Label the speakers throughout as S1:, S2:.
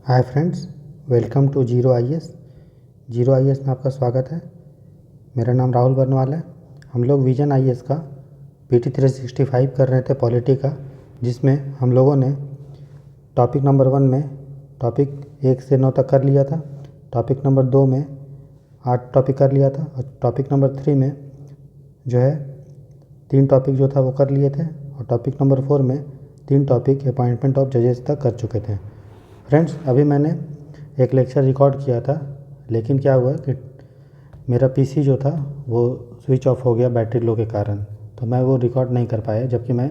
S1: Hi friends, welcome to zero IAS. Zero IAS में आपका स्वागत है। मेरा नाम राहुल बरनवाल है। हम लोग विजन आईएएस का PT 365 कर रहे थे पॉलिटी का, जिसमें हम लोगों ने टॉपिक नंबर 1 में टॉपिक 1 से 9 तक कर लिया था। टॉपिक नंबर 2 में 8 टॉपिक कर लिया था और टॉपिक नंबर 3 में जो है 3 टॉपिक जो था वो कर लिए थे और टॉपिक नंबर 4 में 3 टॉपिक अपॉइंटमेंट ऑफ जजेस तक कर चुके थे। फ्रेंड्स, अभी मैंने एक लेक्चर रिकॉर्ड किया था, लेकिन क्या हुआ कि मेरा PC जो था वो स्विच ऑफ हो गया बैटरी लो के कारण, तो मैं वो रिकॉर्ड नहीं कर पाया, जबकि मैं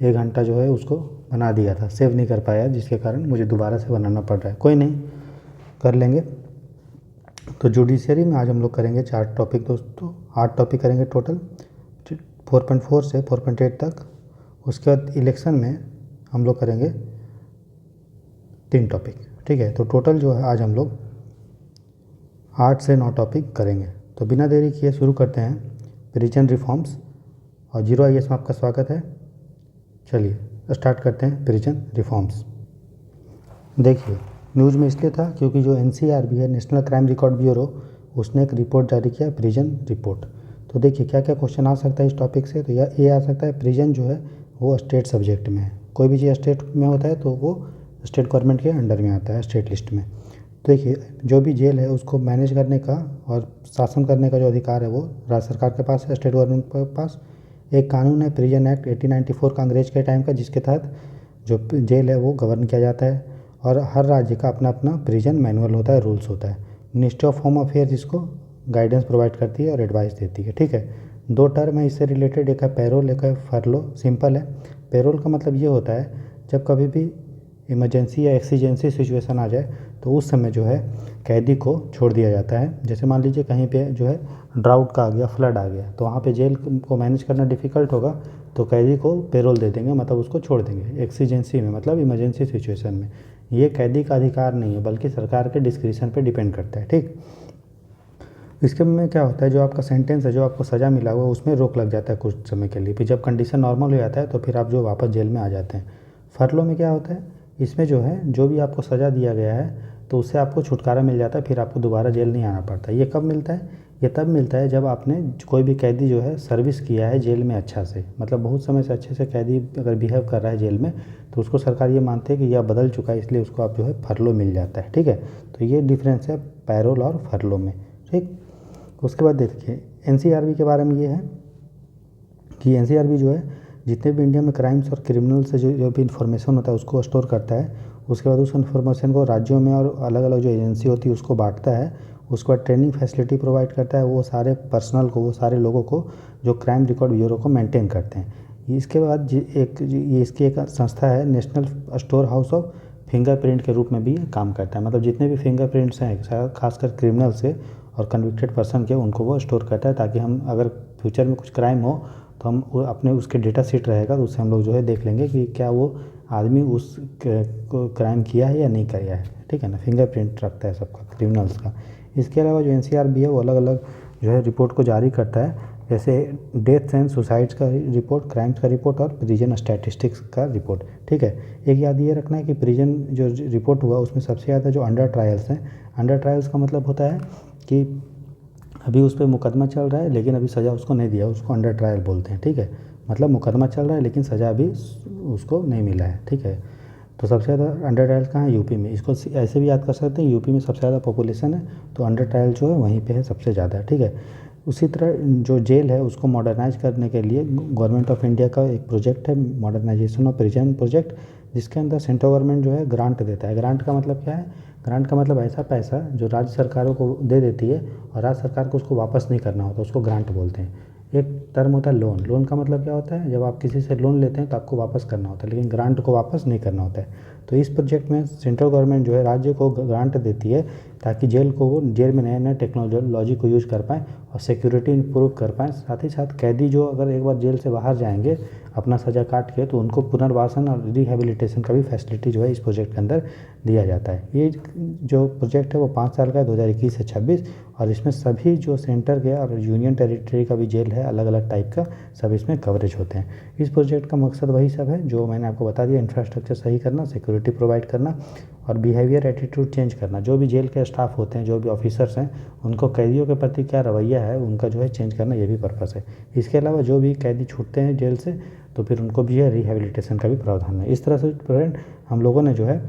S1: 1 घंटा जो है उसको बना दिया था, सेव नहीं कर पाया, जिसके कारण मुझे दोबारा से बनाना पड़ रहा है। कोई नहीं, कर लेंगे। तो जुडिशरी में आज हम लोग करेंगे 4 टॉपिक दोस्तों, 8 टॉपिक करेंगे टोटल, 4.4 से 4.8 तक। उसके बाद इलेक्शन में हम लोग करेंगे 3 टॉपिक, ठीक है। तो टोटल जो है आज हम लोग 8 से 9 टॉपिक करेंगे। तो बिना देरी किए शुरू करते हैं प्रिजन रिफॉर्म्स, और जीरो आईएएस में आपका स्वागत है। चलिए स्टार्ट करते हैं प्रिजन रिफॉर्म्स। देखिए, न्यूज़ में इसलिए था क्योंकि जो NCRB है, नेशनल क्राइम रिकॉर्ड ब्यूरो, उसने एक रिपोर्ट जारी किया, प्रिजन रिपोर्ट। तो देखिए क्या क्या क्वेश्चन आ सकता है इस टॉपिक से। तो ये आ सकता है, प्रिजन जो है वो स्टेट सब्जेक्ट में है। कोई भी चीज़ स्टेट में होता है तो वो स्टेट गवर्नमेंट के अंडर में आता है, स्टेट लिस्ट में। तो देखिए, जो भी जेल है उसको मैनेज करने का और शासन करने का जो अधिकार है वो राज्य सरकार के पास है, स्टेट गवर्नमेंट के पास। एक कानून है प्रिजन एक्ट 1894 का, अंग्रेज के टाइम का, जिसके तहत जो जेल है वो गवर्न किया जाता है। और हर राज्य का अपना अपना प्रिजन मैनुअल होता है, रूल्स होता है। मिनिस्ट्री ऑफ होम अफेयर्स इसको गाइडेंस प्रोवाइड करती है और एडवाइस देती है, ठीक है। 2 टर्म है इससे रिलेटेड, एक है पैरोल, एक है फरलो। सिंपल है। पैरोल का मतलब ये होता है जब कभी भी इमरजेंसी या एक्सीजेंसी सिचुएशन आ जाए तो उस समय जो है कैदी को छोड़ दिया जाता है। जैसे मान लीजिए कहीं पे जो है ड्राउट का आ गया, फ्लड आ गया, तो वहाँ पे जेल को मैनेज करना डिफ़िकल्ट होगा, तो कैदी को पैरोल दे देंगे, मतलब उसको छोड़ देंगे एक्सीजेंसी में, मतलब इमरजेंसी सिचुएशन में। ये कैदी का अधिकार नहीं है, बल्कि सरकार के डिस्क्रिप्शन पे डिपेंड करता है, ठीक। इसके में क्या होता है, जो आपका सेंटेंस है, जो आपको सज़ा मिला हुआ, उसमें रोक लग जाता है कुछ समय के लिए। फिर जब कंडीशन नॉर्मल हो जाता है तो फिर आप जो वापस जेल में आ जाते हैं। फरलो में क्या होता है, इसमें जो है जो भी आपको सज़ा दिया गया है तो उससे आपको छुटकारा मिल जाता है, फिर आपको दोबारा जेल नहीं आना पड़ता। ये कब मिलता है? ये तब मिलता है जब आपने कोई भी कैदी जो है सर्विस किया है जेल में अच्छा से, मतलब बहुत समय से अच्छे से कैदी अगर बिहेव कर रहा है जेल में, तो उसको सरकार ये मानती है कि यह बदल चुका है, इसलिए उसको आप जो है फरलो मिल जाता है, ठीक है। तो ये डिफरेंस है पैरोल और फरलो में, ठीक। उसके बाद देखिए NCRB के बारे में ये है कि NCRB जो है जितने भी इंडिया में क्राइम्स और क्रिमिनल से जो भी इन्फॉर्मेशन होता है उसको स्टोर करता है। उसके बाद उस इन्फॉर्मेशन को राज्यों में और अलग अलग जो एजेंसी होती है उसको बांटता है। उसके बाद ट्रेनिंग फैसिलिटी प्रोवाइड करता है वो सारे पर्सनल को, वो सारे लोगों को जो क्राइम रिकॉर्ड ब्यूरो को मेंटेन करते हैं। इसके बाद ये इसकी एक संस्था है, national store house of fingerprint के रूप में भी काम करता है। मतलब जितने भी फिंगरप्रिंट्स हैं खासकर क्रिमिनल्स के और कन्विक्टेड पर्सन के, उनको वो स्टोर करता है, ताकि हम अगर फ्यूचर में कुछ क्राइम हो तो हम अपने उसके डेटा शीट रहेगा तो उससे हम लोग जो है देख लेंगे कि क्या वो आदमी उस क्राइम किया है या नहीं किया है, ठीक है ना। फिंगरप्रिंट रखता है सबका, क्रिमिनल्स का। इसके अलावा जो NCRB है वो अलग अलग जो है रिपोर्ट को जारी करता है, जैसे डेथ्स एंड सुसाइड्स का रिपोर्ट, क्राइम्स का रिपोर्ट और प्रिजन स्टैटिस्टिक्स का रिपोर्ट, ठीक है। एक याद ये रखना है कि प्रिजन जो रिपोर्ट हुआ उसमें सबसे ज़्यादा जो अंडर ट्रायल्स हैं, अंडर ट्रायल्स का मतलब होता है कि अभी उस पर मुकदमा चल रहा है लेकिन अभी सज़ा उसको नहीं दिया, उसको अंडर ट्रायल बोलते हैं, ठीक है। मतलब मुकदमा चल रहा है लेकिन सज़ा अभी उसको नहीं मिला है, ठीक है। तो सबसे ज़्यादा अंडर ट्रायल कहाँ है? यूपी में। इसको ऐसे भी याद कर सकते हैं, यूपी में सबसे ज़्यादा पॉपुलेशन है तो अंडर ट्रायल जो है वहीं पे है सबसे ज़्यादा, ठीक है। उसी तरह जो जेल है उसको मॉडर्नाइज करने के लिए गवर्नमेंट ऑफ इंडिया का एक प्रोजेक्ट है, मॉडर्नाइजेशन ऑफ प्रिजन प्रोजेक्ट, जिसके अंदर सेंट्रल गवर्नमेंट जो है ग्रांट देता है। ग्रांट का मतलब क्या है? ग्रांट का मतलब ऐसा पैसा जो राज्य सरकारों को दे देती है और राज्य सरकार को उसको वापस नहीं करना होता, उसको ग्रांट बोलते हैं। एक टर्म होता है लोन। लोन का मतलब क्या होता है? जब आप किसी से लोन लेते हैं तो आपको वापस करना होता है, लेकिन ग्रांट को वापस नहीं करना होता है। तो इस प्रोजेक्ट में सेंट्रल गवर्नमेंट जो है राज्य को ग्रांट देती है ताकि जेल में नए नए टेक्नोलॉजी को यूज़ कर पाएँ और सिक्योरिटी इंप्रूव कर पाएँ। साथ ही साथ कैदी जो अगर एक बार जेल से बाहर जाएंगे अपना सज़ा काट के, तो उनको पुनर्वासन और रिहेबिलिटेशन का भी फैसिलिटी जो है इस प्रोजेक्ट के अंदर दिया जाता है। ये जो प्रोजेक्ट है वो 5 साल का है, 2021 से 26, और इसमें सभी जो सेंटर के और यूनियन टेरिटरी का भी जेल है अलग अलग टाइप का, सब इसमें कवरेज होते हैं। इस प्रोजेक्ट का मकसद वही सब है जो मैंने आपको बता दिया, इंफ्रास्ट्रक्चर सही करना, सिक्योरिटी प्रोवाइड करना और बिहेवियर एटीट्यूड चेंज करना, जो भी जेल के स्टाफ होते हैं, जो भी ऑफिसर्स हैं, उनको कैदियों के प्रति क्या रवैया है उनका जो है चेंज करना, ये भी पर्पस है। इसके अलावा जो भी कैदी छूटते हैं जेल से तो फिर उनको भी है रिहेबिलिटेशन का भी प्रावधान है। इस तरह से फ्रेंड हम लोगों ने जो है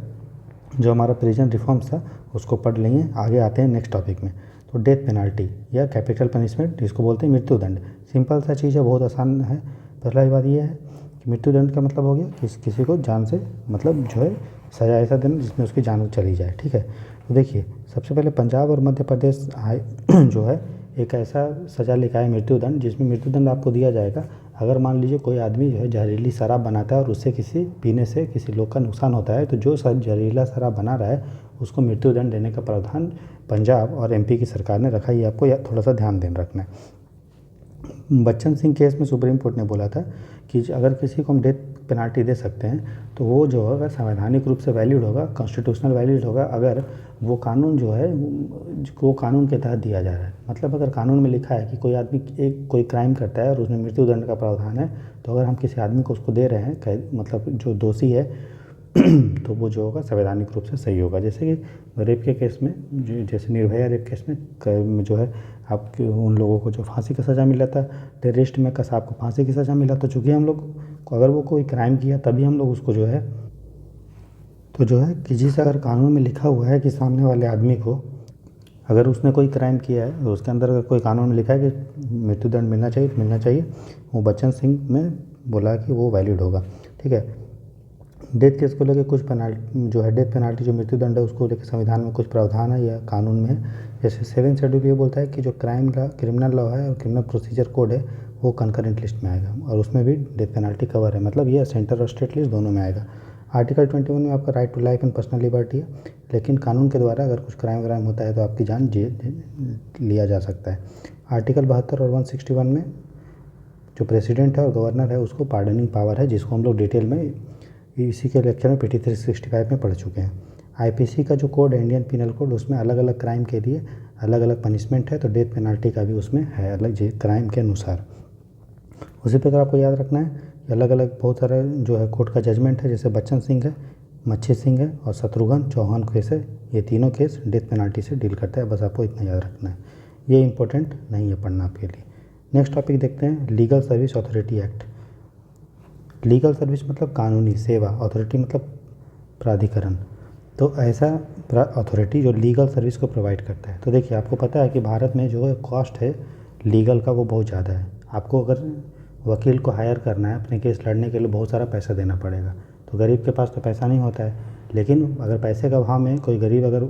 S1: जो हमारा प्रिजन रिफॉर्म्स था उसको पढ़ लिए। आगे आते हैं नेक्स्ट टॉपिक में। तो डेथ पेनाल्टी या कैपिटल पनिशमेंट, जिसको बोलते हैं मृत्युदंड। सिंपल सा चीज़ है, बहुत आसान है। पहला ही बात ये है कि मृत्युदंड का मतलब हो गया किसी को जान से मतलब जो है सजा ऐसा देना जिसमें उसकी जान चली जाए, ठीक है। तो देखिए सबसे पहले पंजाब और मध्य प्रदेश जो है एक ऐसा सजा लेकर आए मृत्युदंड, जिसमें मृत्युदंड आपको दिया जाएगा अगर मान लीजिए कोई आदमी जो है जहरीली शराब बनाता है और उससे किसी पीने से किसी लोग का नुकसान होता है, तो जो जहरीला शराब बना रहा है उसको मृत्युदंड देने का प्रावधान पंजाब और एमपी की सरकार ने रखा है। ये आपको थोड़ा सा ध्यान देना रखना है। बच्चन सिंह केस में सुप्रीम कोर्ट ने बोला था कि अगर किसी को हम डेथ पेनाल्टी दे सकते हैं तो वो जो होगा संवैधानिक रूप से वैलिड होगा, कॉन्स्टिट्यूशनल वैलिड होगा, अगर वो कानून जो है वो कानून के तहत दिया जा रहा है। मतलब अगर कानून में लिखा है कि कोई आदमी कोई क्राइम करता है और उसमें मृत्युदंड का प्रावधान है, तो अगर हम किसी आदमी को उसको दे रहे हैं मतलब जो दोषी है तो वो जो होगा संवैधानिक रूप से सही होगा। जैसे कि रेप के केस में जैसे निर्भया रेप केस में जो है आपके उन लोगों को जो फांसी का सज़ा मिला था, टेररिस्ट में कसाब को फांसी की सज़ा मिला, तो चूँकि हम लोग को अगर वो कोई क्राइम किया तभी हम लोग उसको जो है कि जिस अगर कानून में लिखा हुआ है कि सामने वाले आदमी को अगर उसने कोई क्राइम किया है तो उसके अंदर अगर कोई कानून में लिखा है कि मृत्युदंड मिलना चाहिए, वो बच्चन सिंह में बोला कि वो वैलिड होगा, ठीक है। डेथ केस को लेकर कुछ पेनाल्टी जो है डेथ पेनाल्टी जो मृत्युदंड है उसको लेकर संविधान में कुछ प्रावधान है या कानून में है। जैसे 7 शेड्यूल ये बोलता है कि जो क्रिमिनल लॉ है और क्रिमिनल प्रोसीजर कोड है वो कंकरेंट लिस्ट में आएगा और उसमें भी डेथ पेनाल्टी कवर है, मतलब ये सेंटर और स्टेट लिस्ट दोनों में आएगा। आर्टिकल 21 में आपका right to life and personal liberty है, लेकिन कानून के द्वारा अगर कुछ क्राइम होता है तो आपकी जान लिया जा सकता है। आर्टिकल 72 और 161 में जो प्रेसिडेंट है और गवर्नर है उसको पार्डनिंग पावर है, जिसको हम लोग डिटेल में इसी के लेक्चर में PT 365 में पढ़ चुके हैं। IPC का जो कोड है इंडियन पिनल कोड, उसमें अलग अलग क्राइम के लिए अलग अलग पनिशमेंट है, तो डेथ पेनाल्टी का भी उसमें है अलग क्राइम के अनुसार। उसी प्रकार आपको याद रखना है कि अलग अलग बहुत सारे जो है कोर्ट का जजमेंट है, जैसे बच्चन सिंह है, मच्छी सिंह है और शत्रुघ्न चौहान केस है, ये तीनों केस डेथ पेनाल्टी से डील करता है। बस आपको इतना याद रखना है, ये इंपॉर्टेंट नहीं है पढ़ना आपके लिए। नेक्स्ट टॉपिक देखते हैं, legal service authority act. Legal service मतलब कानूनी सेवा, अथॉरिटी मतलब प्राधिकरण, तो ऐसा अथॉरिटी जो लीगल सर्विस को प्रोवाइड करता है। तो देखिए आपको पता है कि भारत में जो कॉस्ट है लीगल का वो बहुत ज़्यादा है। आपको अगर वकील को हायर करना है अपने केस लड़ने के लिए बहुत सारा पैसा देना पड़ेगा, तो गरीब के पास तो पैसा नहीं होता है। लेकिन अगर पैसे का अभाव में कोई गरीब अगर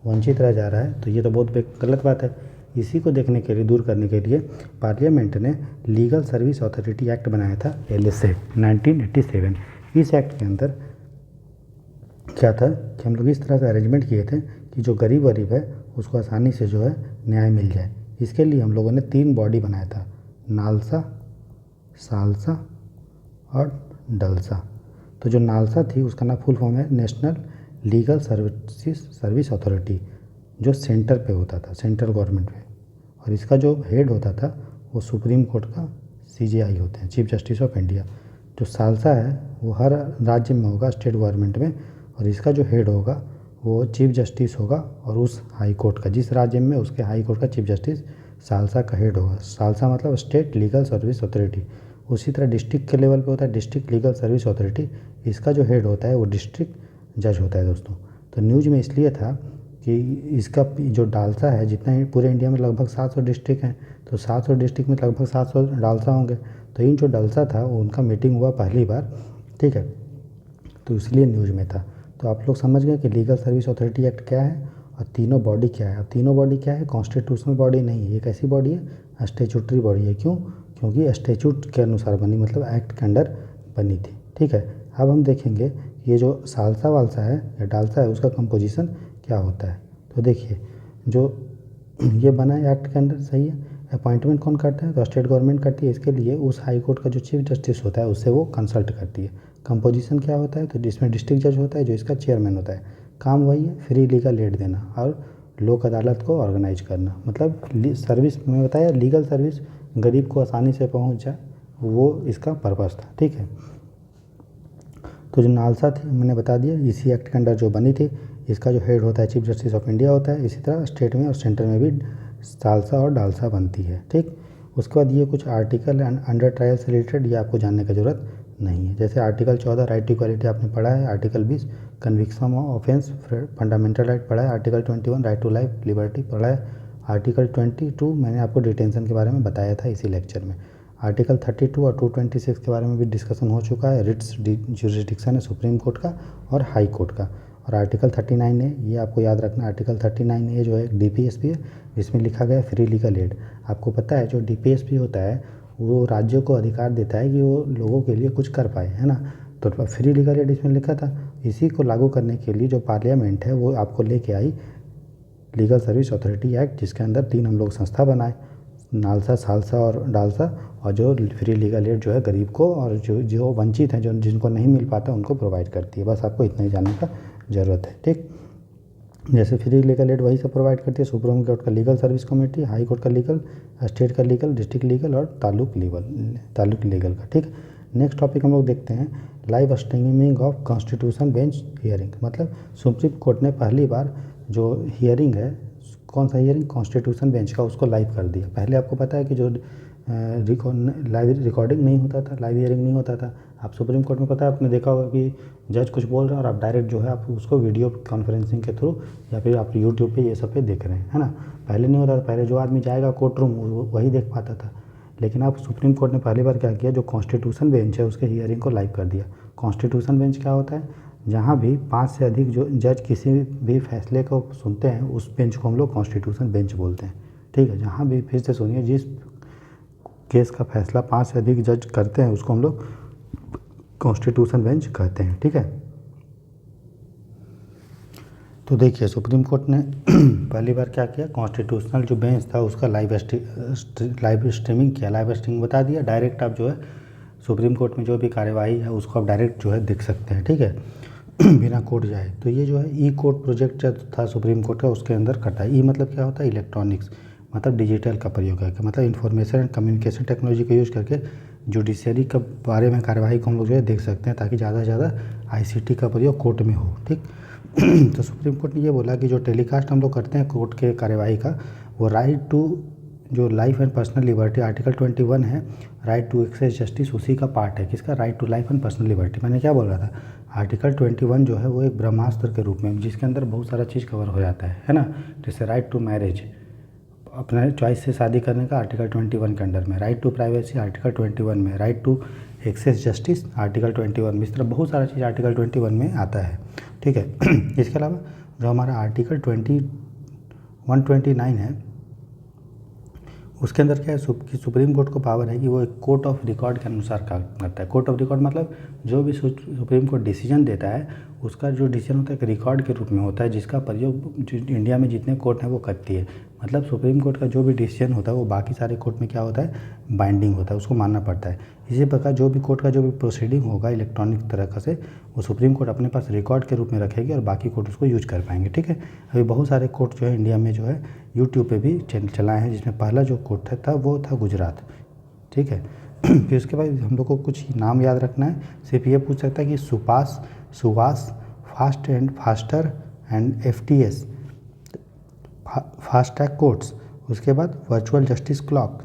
S1: वंचित रह जा रहा है तो ये तो बहुत गलत बात है। इसी को देखने के लिए, दूर करने के लिए पार्लियामेंट ने लीगल सर्विस अथॉरिटी एक्ट बनाया था, LSA 1987। इस एक्ट के अंदर क्या था कि हम लोग इस तरह से अरेंजमेंट किए थे कि जो गरीब है उसको आसानी से जो है न्याय मिल जाए। इसके लिए हम लोगों ने 3 बॉडी बनाया था, नालसा, सालसा और डलसा। तो जो नालसा थी उसका ना फुल फॉर्म है नेशनल लीगल सर्विस अथॉरिटी, जो सेंटर पे होता था, सेंट्रल गवर्नमेंट पे, और इसका जो हेड होता था वो सुप्रीम कोर्ट का CJI होते हैं, चीफ जस्टिस ऑफ इंडिया। जो सालसा है वो हर राज्य में होगा, स्टेट गवर्नमेंट में, और इसका जो हेड होगा वो चीफ जस्टिस होगा और उस हाई कोर्ट का, जिस राज्य में उसके हाई कोर्ट का चीफ जस्टिस सालसा का हेड होगा। सालसा मतलब स्टेट लीगल सर्विस अथॉरिटी। उसी तरह डिस्ट्रिक्ट के लेवल पे होता है डिस्ट्रिक्ट लीगल सर्विस अथॉरिटी, इसका जो हेड होता है वो डिस्ट्रिक्ट जज होता है दोस्तों। तो न्यूज़ में इसलिए था कि इसका जो डालसा है, जितना पूरे इंडिया में लगभग 700 डिस्ट्रिक्ट हैं, तो 700 डिस्ट्रिक्ट में लगभग 700 डालसा होंगे। तो इन जो डालसा था उनका मीटिंग हुआ पहली बार, ठीक है, तो इसलिए न्यूज़ में था। तो आप लोग समझ गए कि लीगल सर्विस अथॉरिटी एक्ट क्या है और तीनों बॉडी क्या है। और तीनों बॉडी क्या है, कॉन्स्टिट्यूशनल बॉडी नहीं है, एक ऐसी बॉडी है स्टेचुटरी बॉडी है। क्यों? क्योंकि स्टेचूट के अनुसार बनी, मतलब एक्ट के अंडर बनी थी, ठीक है। अब हम देखेंगे ये जो सालसा वालसा है या डालसा है उसका कंपोजिशन क्या होता है। तो देखिए जो ये बना है एक्ट के अंदर, सही है। अपॉइंटमेंट कौन करता है, तो स्टेट गवर्नमेंट करती है। इसके लिए उस हाई कोर्ट का जो चीफ जस्टिस होता है उससे वो कंसल्ट करती है। कंपोजिशन क्या होता है, तो जिसमें डिस्ट्रिक्ट जज होता है जो इसका चेयरमैन होता है। काम वही है, फ्री लीगल एड देना और लोक अदालत को ऑर्गेनाइज करना। मतलब सर्विस में बताया, लीगल सर्विस गरीब को आसानी से पहुंच जाए, वो इसका पर्पस था, ठीक है। तो जो नालसा थी मैंने बता दिया, इसी एक्ट के अंडर जो बनी थी। इसका जो हेड होता है चीफ जस्टिस ऑफ इंडिया होता है। इसी तरह स्टेट में और सेंटर में भी सालसा और डालसा बनती है, ठीक। उसके बाद ये कुछ आर्टिकल एंड अंडर ट्रायल से रिलेटेड ये आपको जानने की ज़रूरत नहीं है। जैसे आर्टिकल 14 राइट टू इक्वालिटी आपने पढ़ा है, article 20 conviction offence fundamental right पढ़ा है, article 21 right to life liberty पढ़ा है, आर्टिकल 22 मैंने आपको डिटेंशन के बारे में बताया था इसी लेक्चर में। आर्टिकल 32 और 226 के बारे में भी डिस्कशन हो चुका है। रिट्स जुरिस्डिक्शन है सुप्रीम कोर्ट का और हाई कोर्ट का। और आर्टिकल 39 है, ये आपको याद रखना, आर्टिकल 39 ये जो है एक डीपीएसपी है जिसमें लिखा गया है फ्री लीगल एड। आपको पता है जो डीपीएसपी होता है वो राज्यों को अधिकार देता है कि वो लोगों के लिए कुछ कर पाए, है ना। तो फ्री लीगल एड इसमें लिखा था। इसी को लागू करने के लिए जो पार्लियामेंट है वो आपको लेके आई लीगल सर्विस अथॉरिटी एक्ट, जिसके अंदर 3 हम लोग संस्था बनाए, नालसा, सालसा और डालसा। और जो फ्री लीगल एड जो है गरीब को और जो वंचित हैं, जो जिनको नहीं मिल पाता उनको प्रोवाइड करती है। बस आपको इतना ही जानने का ज़रूरत है, ठीक। जैसे फ्री लीगल एड वही सब प्रोवाइड करती है सुप्रीम कोर्ट का legal service committee, high court का लीगल, स्टेट का लीगल, डिस्ट्रिक्ट लीगल और तालुक लीगल का, ठीक। नेक्स्ट टॉपिक हम लोग देखते हैं live streaming of constitution bench hearing. मतलब सुप्रीम कोर्ट ने पहली बार जो हियरिंग है, कौन सा हियरिंग, कॉन्स्टिट्यूशन बेंच का, उसको लाइव कर दिया। पहले आपको पता है कि जो लाइव रिकॉर्डिंग नहीं होता था, लाइव हियरिंग नहीं होता था। आप सुप्रीम कोर्ट में पता है आपने देखा होगा कि जज कुछ बोल रहा है और आप डायरेक्ट जो है आप उसको वीडियो कॉन्फ्रेंसिंग के थ्रू या फिर आप यूट्यूब पे ये सब पे देख रहे हैं, है ना। पहले नहीं होता था, पहले जो आदमी जाएगा कोर्ट रूम वही देख पाता था। लेकिन आप सुप्रीम कोर्ट ने पहली बार क्या किया, जो कॉन्स्टिट्यूशन बेंच है उसके हियरिंग को लाइव कर दिया। कॉन्स्टिट्यूशन बेंच क्या होता है, जहाँ भी 5 से अधिक जो जज किसी भी फैसले को सुनते हैं उस बेंच को हम लोग कॉन्स्टिट्यूशन बेंच बोलते हैं, ठीक है। जहाँ भी, फिर से सुनिए, जिस केस का फैसला 5 से अधिक जज करते हैं उसको हम लोग कॉन्स्टिट्यूशन बेंच कहते हैं, ठीक है। तो देखिए सुप्रीम कोर्ट ने पहली बार क्या किया, कॉन्स्टिट्यूशनल जो बेंच था उसका लाइव स्ट्रीमिंग किया। लाइव स्ट्रीमिंग बता दिया, डायरेक्ट आप जो है सुप्रीम कोर्ट में जो भी कार्यवाही है उसको आप डायरेक्ट जो है देख सकते हैं, ठीक है, बिना कोर्ट जाए। तो ये जो है ई कोर्ट प्रोजेक्ट जो था सुप्रीम कोर्ट का उसके अंदर करता है। ई मतलब क्या होता है, इलेक्ट्रॉनिक्स, मतलब डिजिटल का प्रयोग करके, मतलब इंफॉर्मेशन एंड कम्युनिकेशन टेक्नोलॉजी का यूज़ करके जुडिशरी के बारे में कार्यवाही को हम लोग जो है देख सकते हैं, ताकि ज़्यादा से ज़्यादा आईसीटी का प्रयोग कोर्ट में हो, ठीक। तो सुप्रीम कोर्ट ने ये बोला कि जो टेलीकास्ट हम लोग करते हैं कोर्ट के कार्यवाही का, वो राइट टू जो life and personal liberty article 21 है, राइट टू एक्सेस जस्टिस उसी का पार्ट है। किसका, right to life and personal liberty. मैंने क्या बोल रहा था, आर्टिकल 21 जो है वो एक ब्रह्मास्त्र के रूप में, जिसके अंदर बहुत सारा चीज़ कवर हो जाता है ना। जैसे राइट टू मैरिज, अपने चॉइस से शादी करने का आर्टिकल 21 के अंडर में, राइट टू प्राइवेसी आर्टिकल 21 में, right to access justice article 21 में। इस तरह बहुत सारा चीज़ आर्टिकल 21 में आता है, ठीक है। इसके अलावा जो हमारा आर्टिकल 129 है उसके अंदर क्या है कि सुप्रीम कोर्ट को पावर है कि वो एक कोर्ट ऑफ रिकॉर्ड के अनुसार काम करता है। कोर्ट ऑफ रिकॉर्ड मतलब जो भी सुप्रीम कोर्ट डिसीजन देता है उसका जो डिसीजन होता है एक रिकॉर्ड के रूप में होता है, जिसका प्रयोग इंडिया में जितने कोर्ट हैं वो करती है। मतलब सुप्रीम कोर्ट का जो भी डिसीजन होता है वो बाकी सारे कोर्ट में क्या होता है, बाइंडिंग होता है, उसको मानना पड़ता है। इसी प्रकार जो भी कोर्ट का जो भी प्रोसीडिंग होगा इलेक्ट्रॉनिक तरह से, वो सुप्रीम कोर्ट अपने पास रिकॉर्ड के रूप में रखेगी और बाकी कोर्ट उसको यूज कर पाएंगे, ठीक है। अभी बहुत सारे कोर्ट जो है इंडिया में जो है यूट्यूब पे भी चलाए हैं, जिसमें पहला जो कोर्ट था वो था गुजरात, ठीक है। फिर उसके बाद हम लोग को कुछ नाम याद रखना है। सिर्फ ये पूछ सकता है कि सुवास faster and FTS fast track courts. उसके बाद virtual justice clock,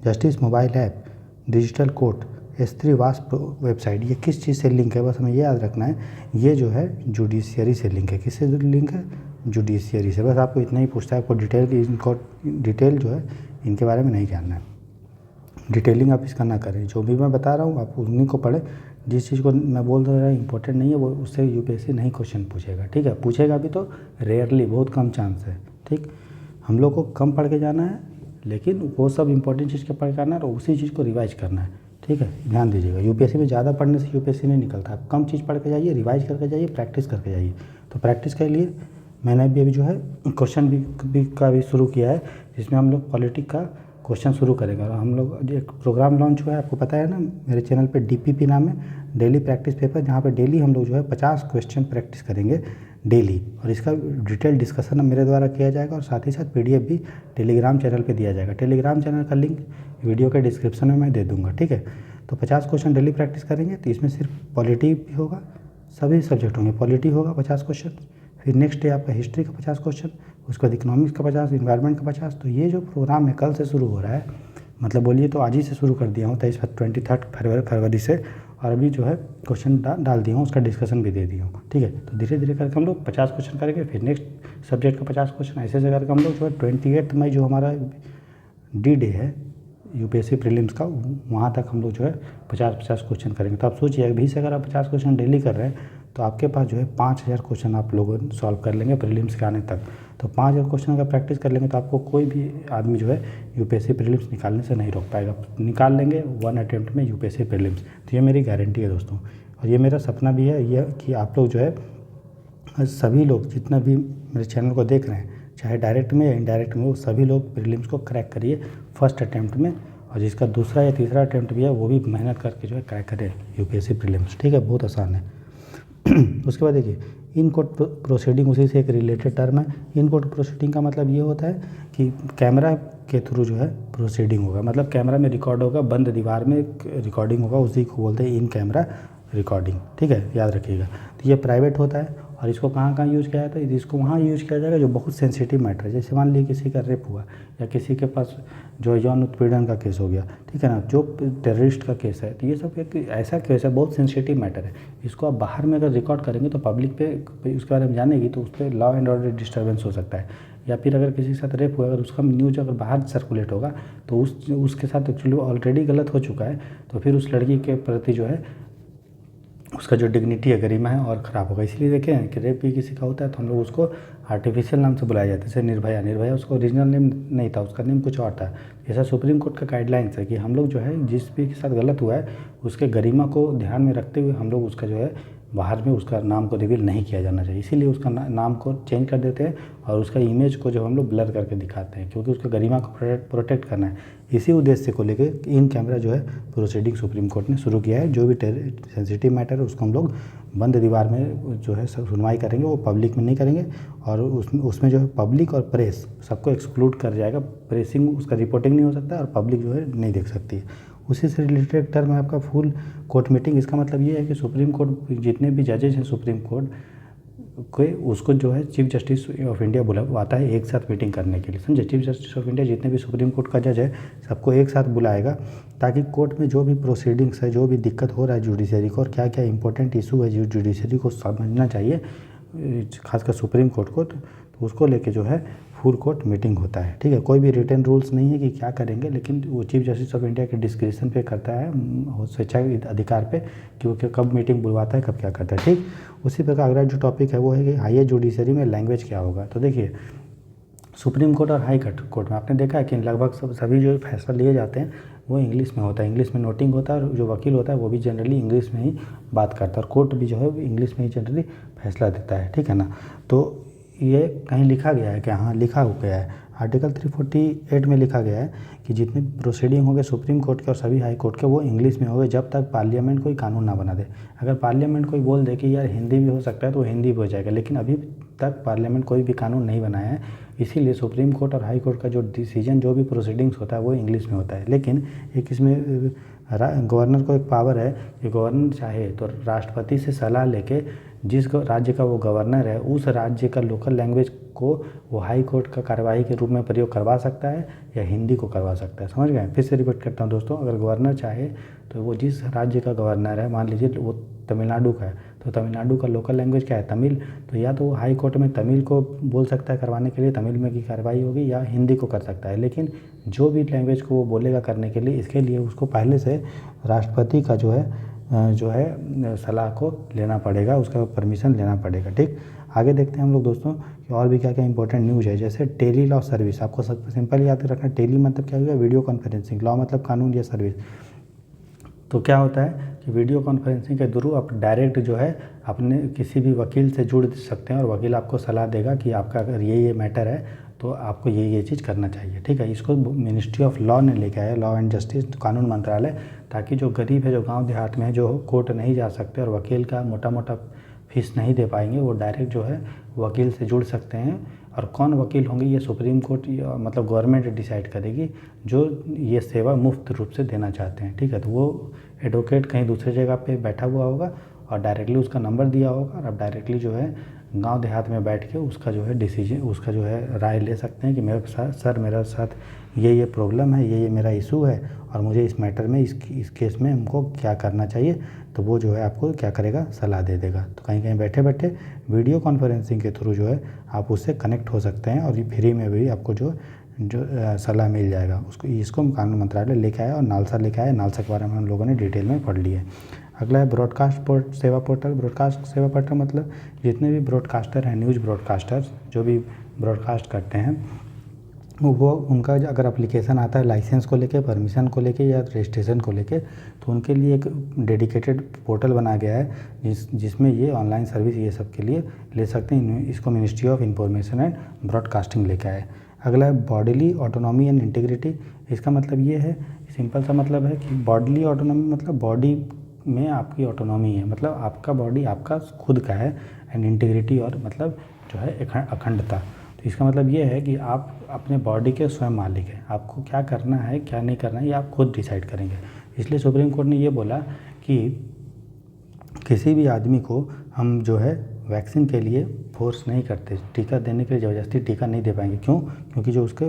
S1: justice mobile app, digital court, S3 wasp website. ये किस चीज़ से लिंक है, बस हमें ये याद रखना है। ये जो है जुडिशियरी से लिंक है। किससे लिंक है, जुडिशियरी से। बस आपको इतना ही पूछता है, आपको डिटेल जो है इनके बारे में नहीं जानना है। डिटेलिंग आप इसका ना करें, जो भी मैं बता रहा हूँ आप उन्हीं को पढ़ें। जिस चीज़ को मैं बोल रहा हूँ इंपॉर्टेंट नहीं है वो उससे यूपीएससी नहीं क्वेश्चन पूछेगा, ठीक है। पूछेगा भी तो रेयरली, बहुत कम चांस है, ठीक। हम लोग को कम पढ़ के जाना है, लेकिन वो सब इंपॉर्टेंट चीज़ के पढ़ के आना है और उसी चीज़ को रिवाइज करना है, ठीक है। ध्यान दीजिएगा, यूपीएससी में ज़्यादा पढ़ने से यूपीएससी नहीं निकलता। आप कम चीज़ पढ़ के जाइए, रिवाइज करके जाइए, प्रैक्टिस करके जाइए। तो प्रैक्टिस के लिए मैंने अभी जो है क्वेश्चन भी शुरू किया है, जिसमें हम लोग पॉलिटिक्स का क्वेश्चन शुरू करेंगे। और हम लोग एक प्रोग्राम लॉन्च हुआ है, आपको पता है ना, मेरे चैनल पे DPP नाम है, डेली प्रैक्टिस पेपर, जहाँ पे डेली हम लोग जो है 50 क्वेश्चन प्रैक्टिस करेंगे डेली। और इसका डिटेल डिस्कशन मेरे द्वारा किया जाएगा और साथ ही साथ PDF भी टेलीग्राम चैनल पे दिया जाएगा। टेलीग्राम चैनल का लिंक वीडियो के डिस्क्रिप्शन में मैं दे दूँगा, ठीक है। तो 50 क्वेश्चन डेली प्रैक्टिस करेंगे तो इसमें सिर्फ पॉलिटी भी होगा, सभी सब्जेक्ट होंगे, पॉलिटी होगा 50 क्वेश्चन, फिर नेक्स्ट डे आपका हिस्ट्री का 50 क्वेश्चन, उसके बाद इकोनॉमिक्स का 50, इन्वायरमेंट का 50। तो ये जो प्रोग्राम है कल से शुरू हो रहा है, मतलब बोलिए तो आज ही से शुरू कर दिया हूँ 23 फरवरी से, और अभी जो है क्वेश्चन डाल दिया हूँ, उसका डिस्कशन भी दे दिया हूँ। ठीक है, तो धीरे धीरे करके हम लोग 50 क्वेश्चन करेंगे, फिर नेक्स्ट सब्जेक्ट का 50 क्वेश्चन, ऐसे ऐसे करके हम लोग जो है 28 मई जो हमारा डी डे है यूपीएससी प्रीलिम्स का, वहाँ तक हम लोग जो है 50 क्वेश्चन करेंगे। तो आप सोचिए अभी से अगर आप 50 क्वेश्चन डेली कर रहे हैं तो आपके पास जो है 5000 क्वेश्चन आप लोग सॉल्व कर लेंगे प्रीलिम्स के आने तक। तो 5000 क्वेश्चन अगर प्रैक्टिस कर लेंगे तो आपको कोई भी आदमी जो है यूपीएससी प्रीलिम्स निकालने से नहीं रोक पाएगा, निकाल लेंगे 1 अटेम्प्ट में यूपीएससी प्रीलिम्स। तो ये मेरी गारंटी है दोस्तों, और ये मेरा सपना भी है ये कि आप लोग जो है सभी लोग जितना भी मेरे चैनल को देख रहे हैं, चाहे डायरेक्ट में या इनडायरेक्ट में, वो सभी लोग प्रीलिम्स को क्रैक करिए फर्स्ट अटैम्प्ट में, और जिसका दूसरा या तीसरा अटैम्प्ट भी है वो भी मेहनत करके जो है क्रैक करें यूपीएससी प्रीलिम्स। ठीक है, बहुत आसान है। उसके बाद देखिए इन कोर्ट प्रोसीडिंग, उसी से एक रिलेटेड टर्म है। इन कोर्ट प्रोसीडिंग का मतलब ये होता है कि कैमरा के थ्रू जो है प्रोसीडिंग होगा, मतलब कैमरा में रिकॉर्ड होगा, बंद दीवार में रिकॉर्डिंग होगा, उसी को बोलते हैं इन कैमरा रिकॉर्डिंग। ठीक है, याद रखिएगा। तो ये प्राइवेट होता है, और इसको कहाँ कहाँ यूज़ किया जाता है, इसको वहाँ यूज़ किया जाएगा जो बहुत सेंसिटिव मैटर है, जैसे मान लीजिए किसी का रेप हुआ या किसी के पास जो यौन उत्पीड़न का केस हो गया, ठीक है ना, जो टेररिस्ट का केस है, तो ये सब एक ऐसा केस है, बहुत सेंसिटिव मैटर है। इसको आप बाहर में अगर रिकॉर्ड करेंगे तो पब्लिक पे उसके बारे में जानेगी, तो उस पर लॉ एंड ऑर्डर डिस्टर्बेंस हो सकता है। या फिर अगर किसी के साथ रेप हुआ, अगर उसका न्यूज़ अगर बाहर सर्कुलेट होगा तो उसके साथ एक्चुअली ऑलरेडी गलत हो चुका है, तो फिर उस लड़की के प्रति जो है उसका जो डिग्निटी है, गरिमा है, और ख़राब होगा। इसलिए देखें कि रेप भी किसी का होता है तो हम लोग उसको आर्टिफिशियल नाम से बुलाया जाता है, जैसे निर्भया उसका ओरिजिनल नेम नहीं था, उसका नेम कुछ और था। ऐसा सुप्रीम कोर्ट का गाइडलाइंस है कि हम लोग जो है जिस भी के साथ गलत हुआ है उसके गरिमा को ध्यान में रखते हुए हम लोग उसका जो है बाहर में उसका नाम को रिवील नहीं किया जाना चाहिए, इसीलिए उसका नाम को चेंज कर देते हैं और उसका इमेज को जो हम लोग ब्लर करके दिखाते हैं, क्योंकि उसका गरिमा को प्रोटेक्ट करना है। इसी उद्देश्य को लेकर इन कैमरा जो है प्रोसीडिंग सुप्रीम कोर्ट ने शुरू किया है। जो भी सेंसिटिव मैटर है उसको हम लोग बंद दीवार में जो है सुनवाई करेंगे, वो पब्लिक में नहीं करेंगे, और उसमें जो है पब्लिक और प्रेस सबको एक्सक्लूड कर जाएगा। प्रेसिंग उसका रिपोर्टिंग नहीं हो सकता और पब्लिक जो है नहीं देख सकती है। उसी से रिलेटेड टर्म है आपका फुल कोर्ट मीटिंग। इसका मतलब ये है कि सुप्रीम कोर्ट जितने भी जजेज हैं सुप्रीम कोर्ट के, उसको जो है चीफ जस्टिस ऑफ इंडिया बुलाता है एक साथ मीटिंग करने के लिए, समझे। चीफ जस्टिस ऑफ इंडिया जितने भी सुप्रीम कोर्ट का जज है सबको एक साथ बुलाएगा, ताकि कोर्ट में जो भी प्रोसीडिंग्स है, जो भी दिक्कत हो रहा है जुडिशरी को, और क्या क्या इंपॉर्टेंट इशू है जो जुडिशरी को समझना चाहिए, खासकर सुप्रीम कोर्ट को, तो उसको लेके जो है फुल कोर्ट मीटिंग होता है। ठीक है, कोई भी रिटन रूल्स नहीं है कि क्या करेंगे, लेकिन वो चीफ जस्टिस ऑफ इंडिया के डिस्क्रिप्शन पे करता है, स्वेच्छा अधिकार पे, कि वो कब मीटिंग बुलवाता है, कब क्या करता है। ठीक, उसी प्रकार अगला जो टॉपिक है वो है कि हाईएस्ट जुडिशरी में लैंग्वेज क्या होगा। तो देखिए सुप्रीम कोर्ट और हाई कोर्ट में आपने देखा है कि लगभग सभी जो फैसला लिए जाते हैं वो इंग्लिश में होता है, इंग्लिश में नोटिंग होता है, और जो वकील होता है वो भी जनरली इंग्लिश में ही बात करता है, और कोर्ट भी जो है इंग्लिश में ही जनरली फैसला देता है। ठीक है ना, तो ये कहीं लिखा गया है कि हाँ, लिखा हो गया है आर्टिकल 348 में लिखा गया है कि जितने प्रोसीडिंग होंगे सुप्रीम कोर्ट के और सभी हाई कोर्ट के वो इंग्लिश में होंगे, जब तक पार्लियामेंट कोई कानून ना बना दे। अगर पार्लियामेंट कोई बोल दे कि यार हिंदी भी हो सकता है तो वो हिंदी भी हो जाएगा, लेकिन अभी तक पार्लियामेंट कोई भी कानून नहीं बनाया है, इसीलिए सुप्रीम कोर्ट और हाई कोर्ट का जो डिसीजन, जो भी प्रोसीडिंग्स होता है वो इंग्लिश में होता है। लेकिन एक इसमें गवर्नर को एक पावर है कि गवर्नर चाहे तो राष्ट्रपति से सलाह लेके जिस राज्य का वो गवर्नर है उस राज्य का लोकल लैंग्वेज को वो हाई कोर्ट का कार्यवाही के रूप में प्रयोग करवा सकता है या हिंदी को करवा सकता है। समझ गए? फिर से रिपीट करता हूँ दोस्तों, अगर गवर्नर चाहे तो वो जिस राज्य का गवर्नर है, मान लीजिए वो तमिलनाडु का है, तो तमिलनाडु का लोकल लैंग्वेज क्या है, तमिल, तो या तो वो हाई कोर्ट में तमिल को बोल सकता है करवाने के लिए, तमिल में की कार्रवाई होगी, या हिंदी को कर सकता है। लेकिन जो भी लैंग्वेज को वो बोलेगा करने के लिए, इसके लिए उसको पहले से राष्ट्रपति का जो है सलाह को लेना पड़ेगा, उसका परमिशन लेना पड़ेगा। ठीक, आगे देखते हैं हम लोग दोस्तों कि और भी क्या क्या इंपॉर्टेंट न्यूज़ है। जैसे टेली लॉ सर्विस, आपको सिंपल याद रखना, टेली मतलब क्या हुआ, वीडियो कॉन्फ्रेंसिंग, लॉ मतलब कानून या सर्विस। तो क्या होता है कि वीडियो कॉन्फ्रेंसिंग के थ्रू आप डायरेक्ट जो है अपने किसी भी वकील से जुड़ सकते हैं, और वकील आपको सलाह देगा कि आपका अगर ये मैटर है तो आपको ये चीज़ करना चाहिए। ठीक है, इसको मिनिस्ट्री ऑफ लॉ ने लेके आया, लॉ एंड जस्टिस कानून मंत्रालय, ताकि जो गरीब है, जो गांव देहात में है, जो कोर्ट नहीं जा सकते और वकील का मोटा मोटा फीस नहीं दे पाएंगे वो डायरेक्ट जो है वकील से जुड़ सकते हैं। और कौन वकील होंगे ये सुप्रीम कोर्ट मतलब गवर्नमेंट डिसाइड करेगी, जो ये सेवा मुफ्त रूप से देना चाहते हैं। ठीक है, तो वो एडवोकेट कहीं दूसरी जगह पे बैठा हुआ होगा और डायरेक्टली उसका नंबर दिया होगा, और आप डायरेक्टली जो है गांव देहात में बैठ के उसका जो है डिसीजन, उसका जो है राय ले सकते हैं कि मेरे साथ सर मेरे साथ ये प्रॉब्लम है, ये मेरा इशू है, और मुझे इस मैटर में इस केस में हमको क्या करना चाहिए। तो वो जो है आपको क्या करेगा, सलाह दे देगा। तो कहीं कहीं बैठे बैठे वीडियो कॉन्फ्रेंसिंग के थ्रू जो है आप उससे कनेक्ट हो सकते हैं, और ये फ्री में भी आपको जो सलाह मिल जाएगा। इसको कानून मंत्रालय लेके आया और नालसा लेके आया। नालसा के बारे में हम लोगों ने डिटेल में पढ़ लिया है। अगला है ब्रॉडकास्ट सेवा पोर्टल। ब्रॉडकास्ट सेवा पोर्टल मतलब जितने भी ब्रॉडकास्टर हैं, न्यूज़ ब्रॉडकास्टर्स जो भी ब्रॉडकास्ट करते हैं, वो उनका अगर एप्लीकेशन आता है लाइसेंस को लेके, परमिशन को लेके या रजिस्ट्रेशन को लेके, तो उनके लिए एक डेडिकेटेड पोर्टल बनाया गया है जिसमें ये ऑनलाइन सर्विस ये सब के लिए ले सकते हैं। इसको ministry of information and broadcasting लेके आए। अगला है बॉडीली ऑटोनॉमी एंड इंटीग्रिटी। इसका मतलब ये है, सिंपल सा मतलब है कि बॉडीली ऑटोनॉमी मतलब बॉडी में आपकी ऑटोनॉमी है, मतलब आपका बॉडी आपका खुद का है, एंड इंटीग्रिटी और मतलब जो है अखंडता। तो इसका मतलब ये है कि आप अपने बॉडी के स्वयं मालिक हैं, आपको क्या करना है क्या नहीं करना है ये आप खुद डिसाइड करेंगे। इसलिए सुप्रीम कोर्ट ने ये बोला कि किसी भी आदमी को हम जो है वैक्सीन के लिए फोर्स नहीं करते, टीका देने के लिए ज़बरदस्ती टीका नहीं दे पाएंगे। क्यों? क्योंकि जो उसके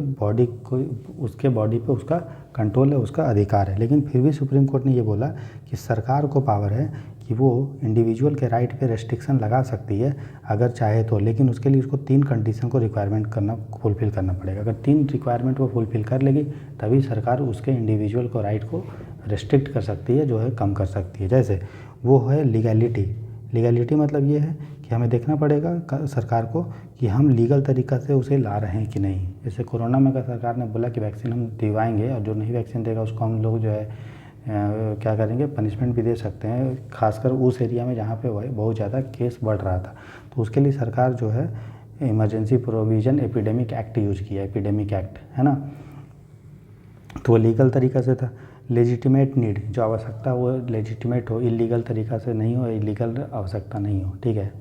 S1: बॉडी पे उसका कंट्रोल है, उसका अधिकार है। लेकिन फिर भी सुप्रीम कोर्ट ने ये बोला कि सरकार को पावर है कि वो इंडिविजुअल के राइट पे रेस्ट्रिक्शन लगा सकती है अगर चाहे तो, लेकिन उसके लिए उसको 3 कंडीशन को फुलफ़िल करना पड़ेगा। अगर 3 रिक्वायरमेंट वो फुलफ़िल कर लेगी तभी सरकार उसके इंडिविजुअल को राइट को रेस्ट्रिक्ट कर सकती है, जो है कम कर सकती है। जैसे वो है लीगैलिटी मतलब ये है कि हमें देखना पड़ेगा सरकार को कि हम लीगल तरीक़ा से उसे ला रहे हैं कि नहीं। जैसे कोरोना में अगर सरकार ने बोला कि वैक्सीन हम दिलवाएंगे और जो नहीं वैक्सीन देगा उसको हम लोग जो है क्या करेंगे, पनिशमेंट भी दे सकते हैं, खासकर उस एरिया में जहाँ पे बहुत ज़्यादा केस बढ़ रहा था। तो उसके लिए सरकार जो है emergency provision epidemic act use किया, एपिडेमिक एक्ट है ना। तो वो लीगल तरीक़ा से था। लेजिटिमेट नीड, जो आवश्यकता वो लेजिटिमेट हो, इलीगल तरीक़ा से नहीं हो, इलीगल आवश्यकता नहीं हो। ठीक है,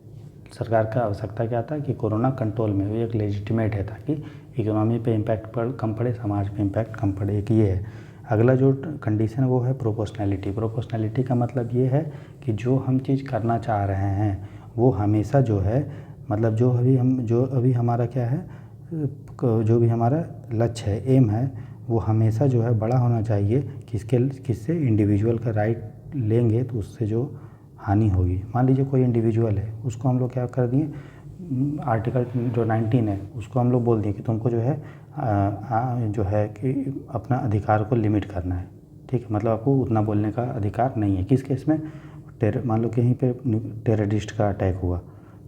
S1: सरकार का आवश्यकता क्या था कि कोरोना कंट्रोल में वो एक लेजिटिमेट है ताकि इकोनॉमी पे इम्पैक्ट कम पड़े, समाज पे इम्पैक्ट कम पड़े, एक ये है। अगला जो कंडीशन है वो है प्रोपोर्शनैलिटी। प्रोपोर्शनैलिटी का मतलब ये है कि जो हम चीज़ करना चाह रहे हैं वो हमेशा जो है मतलब जो अभी हमारा क्या है, जो भी हमारा लक्ष्य है, एम है, वो हमेशा जो है बड़ा होना चाहिए। किससे इंडिविजुअल का राइट लेंगे तो उससे जो हानि होगी। मान लीजिए कोई इंडिविजुअल है, उसको हम लोग क्या कर दिए, आर्टिकल जो 19 है उसको हम लोग बोल दिए कि तुमको जो है जो है कि अपना अधिकार को लिमिट करना है। ठीक है, मतलब आपको उतना बोलने का अधिकार नहीं है। किस केस में? मान लो कहीं पे टेररिस्ट का अटैक हुआ,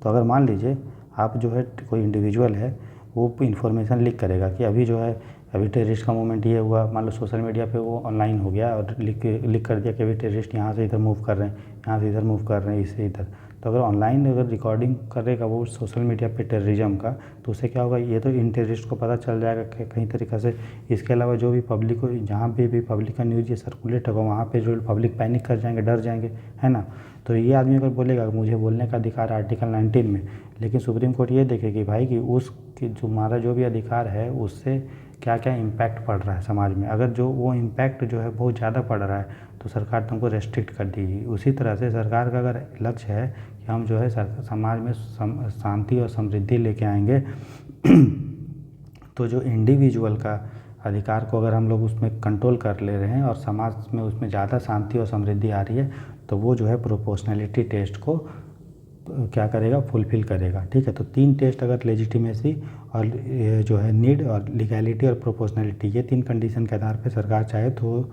S1: तो अगर मान लीजिए आप जो है कोई इंडिविजुअल है वो इन्फॉर्मेशन लीक करेगा कि अभी टेररिस्ट का मूवमेंट ये हुआ, मान लो सोशल मीडिया पे वो ऑनलाइन हो गया और लिख कर दिया कि अभी टेररिस्ट यहाँ से इधर मूव कर रहे हैं, यहाँ से इधर मूव कर रहे हैं, इससे इधर। तो अगर ऑनलाइन अगर रिकॉर्डिंग करेगा वो सोशल मीडिया पे टेररिज्म का, तो उससे क्या होगा, ये तो इन टेररिस्ट को पता चल जाएगा कहीं तरीक़े से। इसके अलावा जो भी पब्लिक को, जहाँ पे भी पब्लिक का न्यूज़ ये सर्कुलेट होगा वहाँ पे जो पब्लिक पैनिक कर जाएंगे, डर जाएंगे, है ना। तो ये आदमी अगर बोलेगा मुझे बोलने का अधिकार आर्टिकल 19 में, लेकिन सुप्रीम कोर्ट ये देखेगी भाई कि जो हमारा जो भी अधिकार है उससे क्या क्या इम्पैक्ट पड़ रहा है समाज में। अगर जो वो इम्पैक्ट जो है बहुत ज़्यादा पड़ रहा है तो सरकार तुमको रेस्ट्रिक्ट कर देगी। उसी तरह से सरकार का अगर लक्ष्य है कि हम जो है समाज में शांति और समृद्धि लेके आएंगे तो जो इंडिविजुअल का अधिकार को अगर हम लोग उसमें कंट्रोल कर ले रहे हैं और समाज में उसमें ज़्यादा शांति और समृद्धि आ रही है, तो वो जो है प्रोपोर्शनैलिटी टेस्ट को क्या करेगा, फुलफ़िल करेगा। ठीक है, तो 3 टेस्ट अगर लेजिटिमेसी और जो है नीड और लीगैलिटी और प्रोपोर्शनैलिटी, ये 3 कंडीशन के आधार पे सरकार चाहे तो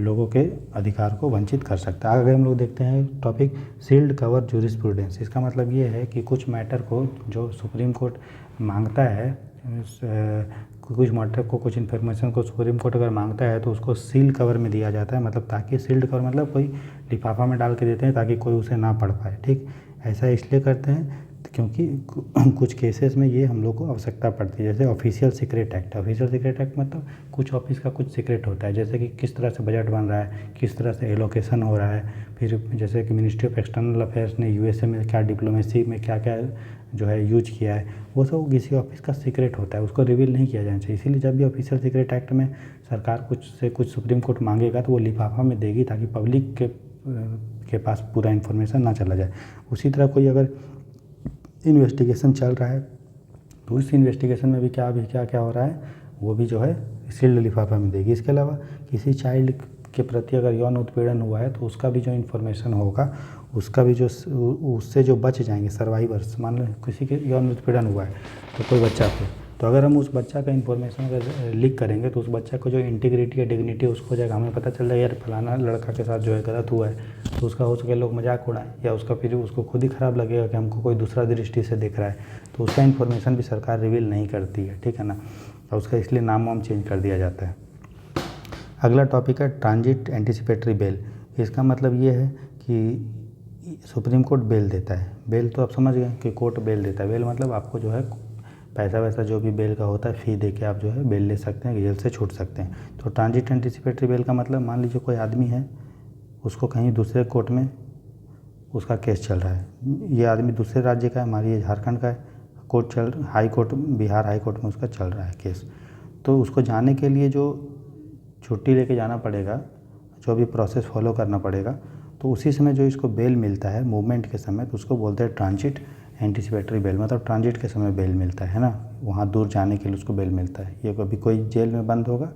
S1: लोगों के अधिकार को वंचित कर सकता है। आगे हम लोग देखते हैं टॉपिक सील्ड कवर जूरिस्प्रूडेंस। इसका मतलब ये है कि कुछ मैटर को जो सुप्रीम कोर्ट मांगता है, कुछ मैटर को, कुछ इन्फॉर्मेशन को सुप्रीम कोर्ट अगर मांगता है तो उसको सील कवर में दिया जाता है। मतलब ताकि सील्ड कवर मतलब कोई लिफाफा में डाल के देते हैं ताकि कोई उसे ना पढ़ पाए। ठीक, ऐसा इसलिए करते हैं क्योंकि कुछ केसेस में ये हम लोग को आवश्यकता पड़ती है। जैसे official secret act. Official secret act मतलब कुछ ऑफिस का कुछ सीक्रेट होता है, जैसे कि किस तरह से बजट बन रहा है, किस तरह से एलोकेशन हो रहा है, फिर जैसे कि मिनिस्ट्री ऑफ एक्सटर्नल अफेयर्स ने यूएसए में क्या डिप्लोमेसी में क्या क्या जो है यूज किया है, वो सब किसी ऑफिस का सीक्रेट होता है, उसको रिवील नहीं किया जाना चाहिए। इसीलिए जब भी ऑफिशियल सीक्रेट एक्ट में सरकार कुछ सुप्रीम कोर्ट मांगेगा तो वो लिफाफा में देगी, ताकि पब्लिक के पास पूरा इन्फॉर्मेशन ना चला जाए। उसी तरह कोई अगर इन्वेस्टिगेशन चल रहा है तो उस इन्वेस्टिगेशन में भी क्या क्या हो रहा है, वो भी जो है सील्ड लिफाफा में देगी। इसके अलावा किसी चाइल्ड के प्रति अगर यौन उत्पीड़न हुआ है तो उसका भी जो इन्फॉर्मेशन होगा, उसका भी जो उससे जो बच जाएंगे सर्वाइवर्स, मान लो किसी के यौन उत्पीड़न हुआ है तो कोई बच्चा को, तो अगर हम उस बच्चा का इन्फॉर्मेशन अगर लीक करेंगे तो उस बच्चा को जो इंटीग्रिटी या डिग्निटी उसको हो जाएगा। हमें पता चल जाएगा यार फलाना लड़का के साथ जो है गलत हुआ है, तो उसका हो सके लोग मजाक उड़ाएं, या उसका फिर उसको खुद ही ख़राब लगेगा कि हमको कोई दूसरा दृष्टि से देख रहा है, तो उसका इन्फॉर्मेशन भी सरकार रिवील नहीं करती है, ठीक है ना। और उसका इसलिए नाम वाम चेंज कर दिया जाता है। अगला टॉपिक है ट्रांजिट एंटिसिपेटरी बेल। इसका मतलब ये है कि सुप्रीम कोर्ट बेल देता है। बेल तो आप समझ गए कि कोर्ट बेल देता है। बेल मतलब आपको जो है पैसा वैसा जो भी बेल का होता है फ़ी दे के आप जो है बेल ले सकते हैं, जेल से छूट सकते हैं। तो ट्रांजिट एंटिसिपेटरी बेल का मतलब, मान लीजिए कोई आदमी है, उसको कहीं दूसरे कोर्ट में उसका केस चल रहा है, ये आदमी दूसरे राज्य का है, मान लीजिए झारखंड का है, high court Bihar high court में उसका चल रहा है केस, तो उसको जाने के लिए जो छुट्टी लेके जाना पड़ेगा, जो भी प्रोसेस फॉलो करना पड़ेगा, तो उसी समय जो इसको बेल मिलता है मूवमेंट के समय, तो उसको बोलते हैं ट्रांजिट एंटिसिपेटरी बेल। मतलब ट्रांजिट के समय बेल मिलता है ना, वहाँ दूर जाने के लिए उसको बेल मिलता है। ये कभी कोई जेल में बंद होगा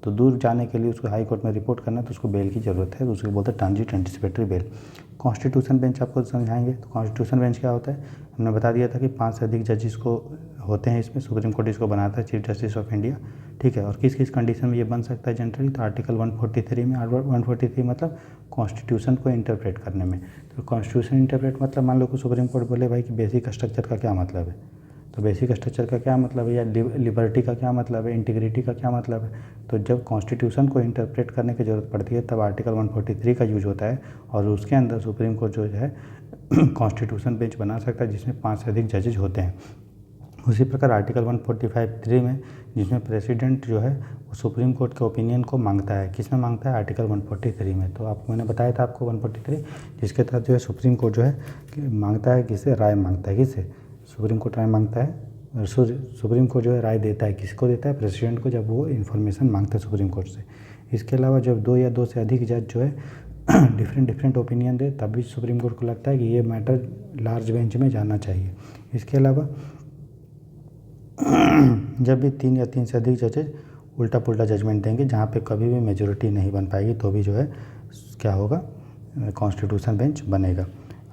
S1: तो दूर जाने के लिए उसको हाई कोर्ट में रिपोर्ट करना है, तो उसको बेल की ज़रूरत है, तो उसको बोलते हैं transit anticipatory bell. Constitution bench आपको समझाएंगे। तो कॉन्स्टिट्यूशन बेंच क्या होता है, हमने बता दिया था कि 5 से अधिक जजेस को होते हैं इसमें, सुप्रीम कोर्ट इसको बनाता है, चीफ जस्टिस ऑफ इंडिया, ठीक है। और किस किस कंडीशन में ये बन सकता है जनरली, तो आर्टिकल 143 में, 143 मतलब कॉन्स्टिट्यूशन को इंटरप्रेट करने में। तो कॉन्स्टिट्यूशन इंटरप्रेट मतलब मान लो कि सुप्रीम कोर्ट बोले भाई कि बेसिक स्ट्रक्चर का क्या मतलब है, तो बेसिक स्ट्रक्चर का क्या मतलब है, या लिबर्टी का क्या मतलब है, इंटीग्रिटी का क्या मतलब है। तो जब कॉन्स्टिट्यूशन को इंटरप्रेट करने की ज़रूरत पड़ती है तब आर्टिकल 143 का यूज होता है, और उसके अंदर सुप्रीम कोर्ट जो है कॉन्स्टिट्यूशन बेंच बना सकता है जिसमें 5 से अधिक जजेज होते हैं। उसी प्रकार आर्टिकल 145(3) में, जिसमें प्रेसिडेंट जो है वो सुप्रीम कोर्ट के ओपिनियन को मांगता है, किसमें मांगता है, आर्टिकल 143 में। तो आपको मैंने बताया था आपको 143, जिसके तहत जो है सुप्रीम कोर्ट जो है मांगता है, किससे, राय मांगता है, किससे, सुप्रीम कोर्ट राय मांगता है। सुप्रीम कोर्ट जो है राय देता है, किसको देता है, प्रेसिडेंट को, जब वो इन्फॉर्मेशन मांगता है सुप्रीम कोर्ट से। इसके अलावा जब 2 या 2 से अधिक जज जो है डिफरेंट ओपिनियन दे, तब भी सुप्रीम कोर्ट को लगता है कि ये मैटर लार्ज बेंच में जाना चाहिए। इसके अलावा जब भी 3 या 3 से अधिक जजेज उल्टा पुल्टा जजमेंट देंगे, जहाँ पे कभी भी मेजोरिटी नहीं बन पाएगी, तो भी जो है क्या होगा, कॉन्स्टिट्यूशन बेंच बनेगा।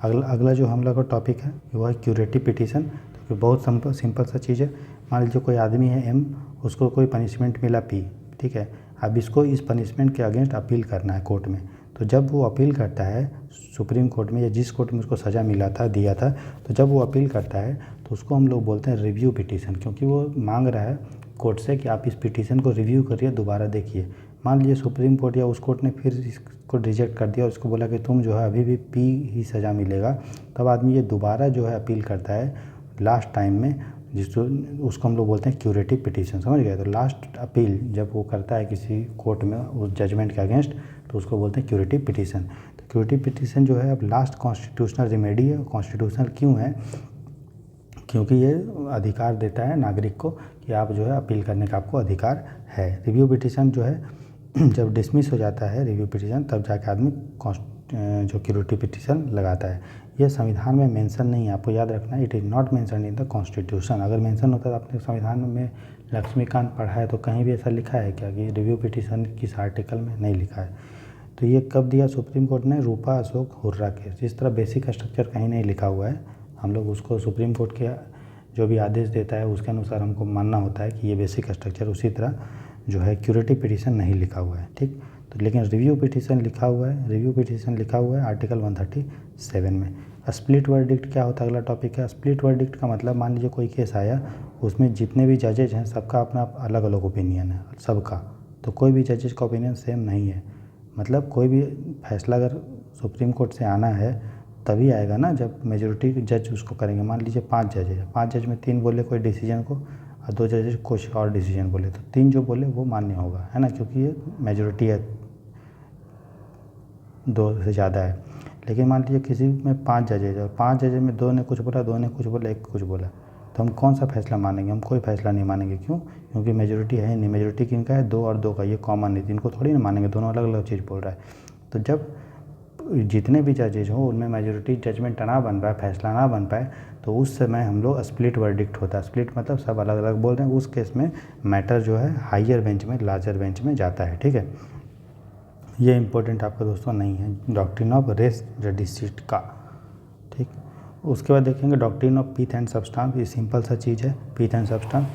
S1: अगला जो हम लोग का टॉपिक है वो है क्यूरेटिव पिटीशन। तो बहुत सिंपल सा चीज़ है। मान लीजिए कोई आदमी है M, उसको कोई पनिशमेंट मिला P, ठीक है। अब इसको इस पनिशमेंट के अगेंस्ट अपील करना है कोर्ट में। तो जब वो अपील करता है सुप्रीम कोर्ट में, या जिस कोर्ट में उसको सज़ा मिला था, दिया था, तो जब वो अपील करता है तो उसको हम लोग बोलते हैं रिव्यू पिटीशन, क्योंकि वो मांग रहा है कोर्ट से कि आप इस पिटीशन को रिव्यू करिए, दोबारा देखिए। मान लीजिए सुप्रीम कोर्ट या उस कोर्ट ने फिर इसको रिजेक्ट कर दिया, उसको बोला कि तुम जो है अभी भी P ही सज़ा मिलेगा, तब आदमी ये दोबारा जो है अपील करता है लास्ट टाइम में, उसको हम लोग बोलते हैं क्यूरेटिव पिटीशन, समझ गए। तो लास्ट अपील जब वो करता है किसी कोर्ट में उस जजमेंट के अगेंस्ट, तो उसको बोलते हैं क्यूरेटिव पिटीशन। तो क्यूरेटिव पिटीशन जो है अब लास्ट कॉन्स्टिट्यूशनल रेमेडी है। कॉन्स्टिट्यूशनल क्यों है, क्योंकि ये अधिकार देता है नागरिक को कि आप जो है अपील करने का आपको अधिकार है। रिव्यू पिटीशन जो है जब डिसमिस हो जाता है रिव्यू पिटीशन, तब जाके आदमी जो क्यूरेटिव पिटीशन लगाता है। ये संविधान में मेंशन नहीं है, आपको याद रखना है, it is not mention in the constitution. अगर मेंशन होता तो आपने संविधान में लक्ष्मीकांत पढ़ा है तो कहीं भी ऐसा लिखा है क्या कि रिव्यू पिटीशन किस आर्टिकल में, नहीं लिखा है। तो ये कब दिया सुप्रीम कोर्ट ने, रूपा अशोक हुर्रा केस। जिस तरह बेसिक स्ट्रक्चर कहीं नहीं लिखा हुआ है, हम लोग उसको सुप्रीम कोर्ट के जो भी आदेश देता है उसके अनुसार हमको मानना होता है कि ये बेसिक स्ट्रक्चर, उसी तरह जो है क्यूरेटिव पिटीशन नहीं लिखा हुआ है, ठीक। तो लेकिन रिव्यू पिटीशन लिखा हुआ है, रिव्यू पिटीशन लिखा हुआ है आर्टिकल 137 में। स्प्लिट वर्डिक्ट क्या होता है, अगला टॉपिक है। स्प्लिट वर्डिक्ट का मतलब, मान लीजिए कोई केस आया, उसमें जितने भी जजेज हैं सबका अपना अलग अलग ओपिनियन है, सबका, तो कोई भी जजेज का ओपिनियन सेम नहीं है। मतलब कोई भी फैसला अगर सुप्रीम कोर्ट से आना है तभी आएगा ना जब मेजोरिटी जज उसको करेंगे। मान लीजिए 5 जज है, 5 जज में 3 बोले कोई डिसीजन को और 2 जज कुछ और डिसीजन बोले, तो 3 जो बोले वो मान्य होगा, है ना, क्योंकि ये मेजोरिटी है।
S2: 2 से ज़्यादा है। लेकिन मान लीजिए किसी में 5 जजेज है और 5 जजेज में 2 ने कुछ बोला, 2 ने कुछ बोला, 1 कुछ बोला, तो हम कौन सा फैसला मानेंगे? हम कोई फैसला नहीं मानेंगे। क्यों? क्योंकि मेजोरिटी है नहीं। मेजोरिटी किनका है? 2 और 2 का, ये कॉमन है, इनको थोड़ी ना मानेंगे, दोनों अलग अलग चीज़ बोल रहा है। तो जब जितने भी जजेज हों उनमें मेजोरिटी जजमेंट ना बन पाए, फैसला ना बन पाए, तो उस समय हम लोग स्प्लिट वर्डिक्ट होता है। स्प्लिट मतलब सब अलग अलग बोल रहे हैं, उस केस में मैटर जो है हाइयर बेंच में, लार्जर बेंच में जाता है। ठीक है, ये इंपॉर्टेंट आपका दोस्तों नहीं है डॉक्ट्रिन ऑफ रेस जडिसिट का। ठीक, उसके बाद देखेंगे doctrine of pith and substance. ये सिंपल सा चीज़ है, पीथ एंड सब्सटेंस,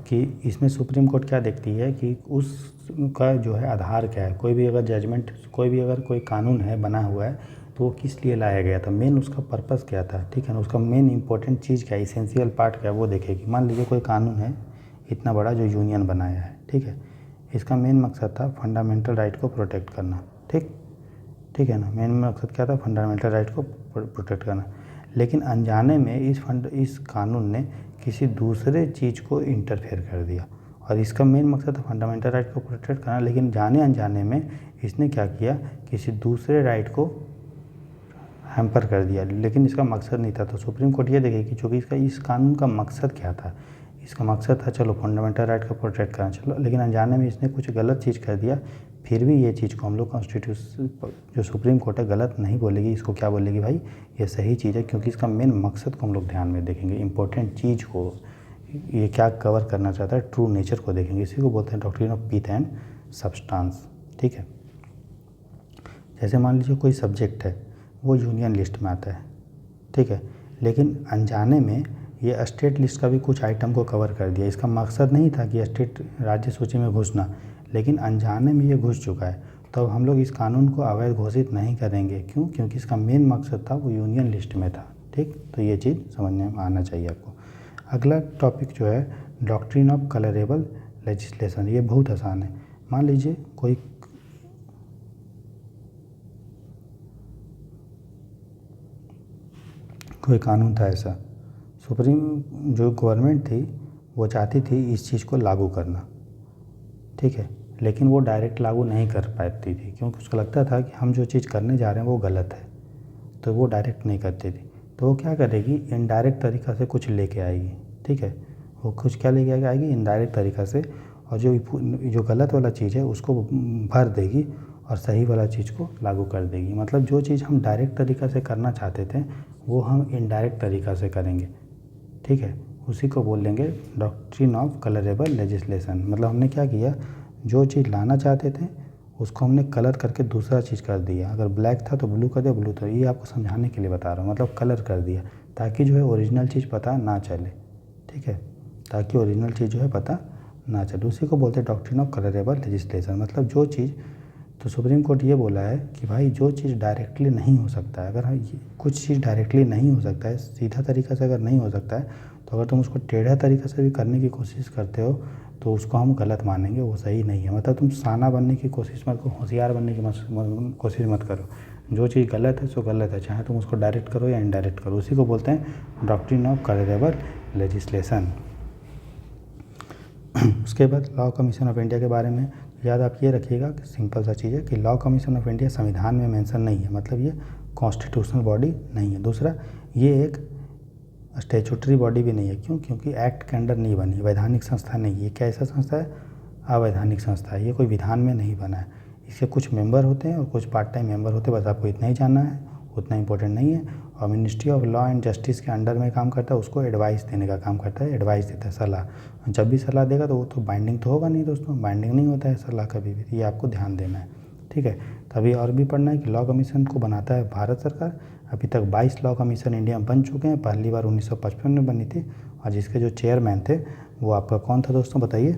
S2: कि इसमें सुप्रीम कोर्ट क्या देखती है कि उसका जो है आधार क्या है। कोई भी अगर जजमेंट, कोई कानून है बना हुआ है तो वो किस लिए लाया गया था, मेन उसका पर्पस क्या था। ठीक है ना, उसका मेन इंपॉर्टेंट चीज़ क्या है, इसेंशियल पार्ट क्या है, वो देखेगी। मान लीजिए कोई कानून है इतना बड़ा जो यूनियन बनाया है, ठीक है, इसका मेन मकसद था फंडामेंटल राइट को प्रोटेक्ट करना। ठीक है ना, मेन मकसद क्या था? फंडामेंटल राइट को प्रोटेक्ट करना। लेकिन अनजाने में इस कानून ने किसी दूसरे चीज़ को इंटरफेयर कर दिया, और इसका मेन मकसद था फंडामेंटल राइट को प्रोटेक्ट करना, लेकिन जाने अनजाने में इसने क्या किया, किसी दूसरे राइट को हैम्पर कर दिया, लेकिन इसका मकसद नहीं था। तो सुप्रीम कोर्ट ये देखेगी कि चूँकि इस कानून का मकसद क्या था। इसका मकसद था चलो फंडामेंटल राइट को प्रोटेक्ट करना, चलो, लेकिन अनजाने में इसने कुछ गलत चीज़ कर दिया, फिर भी ये चीज़ को हम लोग कॉन्स्टिट्यूशन जो सुप्रीम कोर्ट है गलत नहीं बोलेगी, इसको क्या बोलेगी? भाई ये सही चीज़ है, क्योंकि इसका मेन मकसद को हम लोग ध्यान में देखेंगे, इंपॉर्टेंट चीज़ को, ये क्या कवर करना चाहता है, ट्रू नेचर को देखेंगे। इसी को बोलते हैं doctrine of pith and substance. ठीक है, जैसे मान लीजिए कोई सब्जेक्ट है वो यूनियन लिस्ट में आता है, ठीक है, लेकिन अनजाने में ये स्टेट लिस्ट का भी कुछ आइटम को कवर कर दिया। इसका मकसद नहीं था कि स्टेट राज्य सूची में घुसना, लेकिन अनजाने में ये घुस चुका है, तो अब हम लोग इस कानून को अवैध घोषित नहीं करेंगे। क्यों? क्योंकि इसका मेन मकसद था वो यूनियन लिस्ट में था। ठीक, तो ये चीज़ समझने में आना चाहिए आपको। अगला टॉपिक जो है डॉक्ट्रिन ऑफ कलरेबल लेजिस्लेशन। ये बहुत आसान है। मान लीजिए कोई कानून था ऐसा, सुप्रीम जो गवर्नमेंट थी वो चाहती थी इस चीज़ को लागू करना, ठीक है, लेकिन वो डायरेक्ट लागू नहीं कर पाती थी, क्योंकि उसको लगता था कि हम जो चीज़ करने जा रहे हैं वो गलत है, तो वो डायरेक्ट नहीं करती थी। तो वो क्या करेगी, इनडायरेक्ट तरीक़ा से कुछ लेके आएगी। ठीक है, वो कुछ क्या लेके आएगी, इनडायरेक्ट तरीक़ा से, और जो गलत वाला चीज़ है उसको भर देगी और सही वाला चीज़ को लागू कर देगी। मतलब जो चीज़ हम डायरेक्ट तरीक़ा से करना चाहते थे वो हम इनडायरेक्ट तरीक़ा से करेंगे। ठीक है, उसी को बोल देंगे डॉक्ट्रिन ऑफ कलरेबल लेजिस्लेशन। मतलब हमने क्या किया, जो चीज़ लाना चाहते थे उसको हमने कलर करके दूसरा चीज़ कर दिया। अगर ब्लैक था तो ब्लू कर दिया, ब्लू तो ये आपको समझाने के लिए बता रहा हूँ, मतलब कलर कर दिया ताकि जो है ओरिजिनल चीज़ पता ना चले। ठीक है, ताकि ओरिजिनल चीज़ जो है पता ना चले, उसी को बोलते हैं डॉक्ट्रिन ऑफ कलरेबल लेजिस्लेशन। मतलब जो चीज़, तो सुप्रीम कोर्ट ये बोला है कि भाई जो चीज़ डायरेक्टली नहीं हो सकता है, अगर कुछ चीज़ डायरेक्टली नहीं हो सकता है, सीधा तरीक़ा से अगर नहीं हो सकता है, तो अगर तुम उसको टेढ़ा तरीक़े से भी करने की कोशिश करते हो तो उसको हम गलत मानेंगे, वो सही नहीं है। मतलब तुम साना बनने की कोशिश मत करो, होशियार बनने की कोशिश मत करो। जो चीज़ गलत है सो गलत है, चाहे तुम उसको डायरेक्ट करो या इनडायरेक्ट करो। उसी को बोलते हैं डॉक्ट्रिन ऑफ कलरेबल लेजिस्लेशन। उसके बाद लॉ कमीशन ऑफ इंडिया के बारे में याद आप ये रखिएगा कि सिंपल सा चीज़ है कि लॉ कमीशन ऑफ इंडिया संविधान में मेंशन नहीं है, मतलब ये कॉन्स्टिट्यूशनल बॉडी नहीं है। दूसरा, ये एक स्टैट्यूटरी बॉडी भी नहीं है। क्यों? क्योंकि एक्ट के अंडर नहीं बनी, वैधानिक संस्था नहीं है। क्या ऐसा संस्था है? अवैधानिक संस्था है। ये कोई विधान में नहीं बना है। इसके कुछ मेंबर होते हैं और कुछ पार्ट टाइम मेंबर होते हैं, बस आपको इतना ही जानना है, उतना इंपॉर्टेंट नहीं है। और ministry of law and justice के अंडर में काम करता है, उसको एडवाइस देने का काम करता है, एडवाइस देता है, सलाह। जब भी सलाह देगा तो वो तो बाइंडिंग तो होगा नहीं दोस्तों, बाइंडिंग नहीं होता है सलाह कभी भी, ये आपको ध्यान देना है। ठीक है, तभी और भी पढ़ना है कि लॉ कमीशन को बनाता है भारत सरकार। अभी तक 22 लॉ कमीशन इंडिया में बन चुके हैं, पहली बार 1955 में बनी थी, और जिसके जो चेयरमैन थे वो आपका कौन था दोस्तों, बताइए,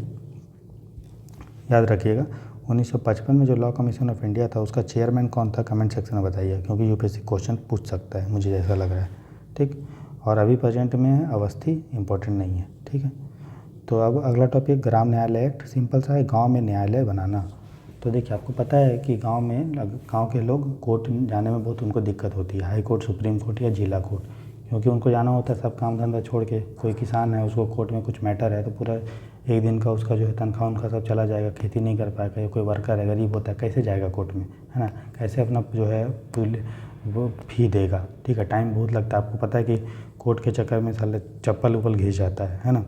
S2: याद रखिएगा। 1955 में जो लॉ कमीशन ऑफ इंडिया था उसका चेयरमैन कौन था, कमेंट सेक्शन में बताइए, क्योंकि यूपीएससी क्वेश्चन पूछ सकता है, मुझे ऐसा लग रहा है। ठीक, और अभी प्रेजेंट में है अवस्थी, इंपॉर्टेंट नहीं है। ठीक है, तो अब अगला टॉपिक ग्राम न्यायालय एक्ट। सिंपल सा है, गांव में न्यायालय बनाना। तो देखिए, आपको पता है कि गांव के लोग कोर्ट जाने में बहुत उनको दिक्कत होती है, हाई कोर्ट, सुप्रीम कोर्ट या जिला कोर्ट, क्योंकि उनको जाना होता है सब काम धंधा छोड़ के। कोई किसान है, उसको कोर्ट में कुछ मैटर है तो पूरा एक दिन का उसका जो है तनख्वाह उनका सब चला जाएगा, खेती नहीं कर पाएगा। या कोई वर्कर है, गरीब होता है, कैसे जाएगा कोर्ट में, है ना, कैसे अपना जो है वो फी देगा, ठीक है। टाइम बहुत लगता है, आपको पता है कि कोर्ट के चक्कर में साले चप्पल उप्पल घिस जाता है ना।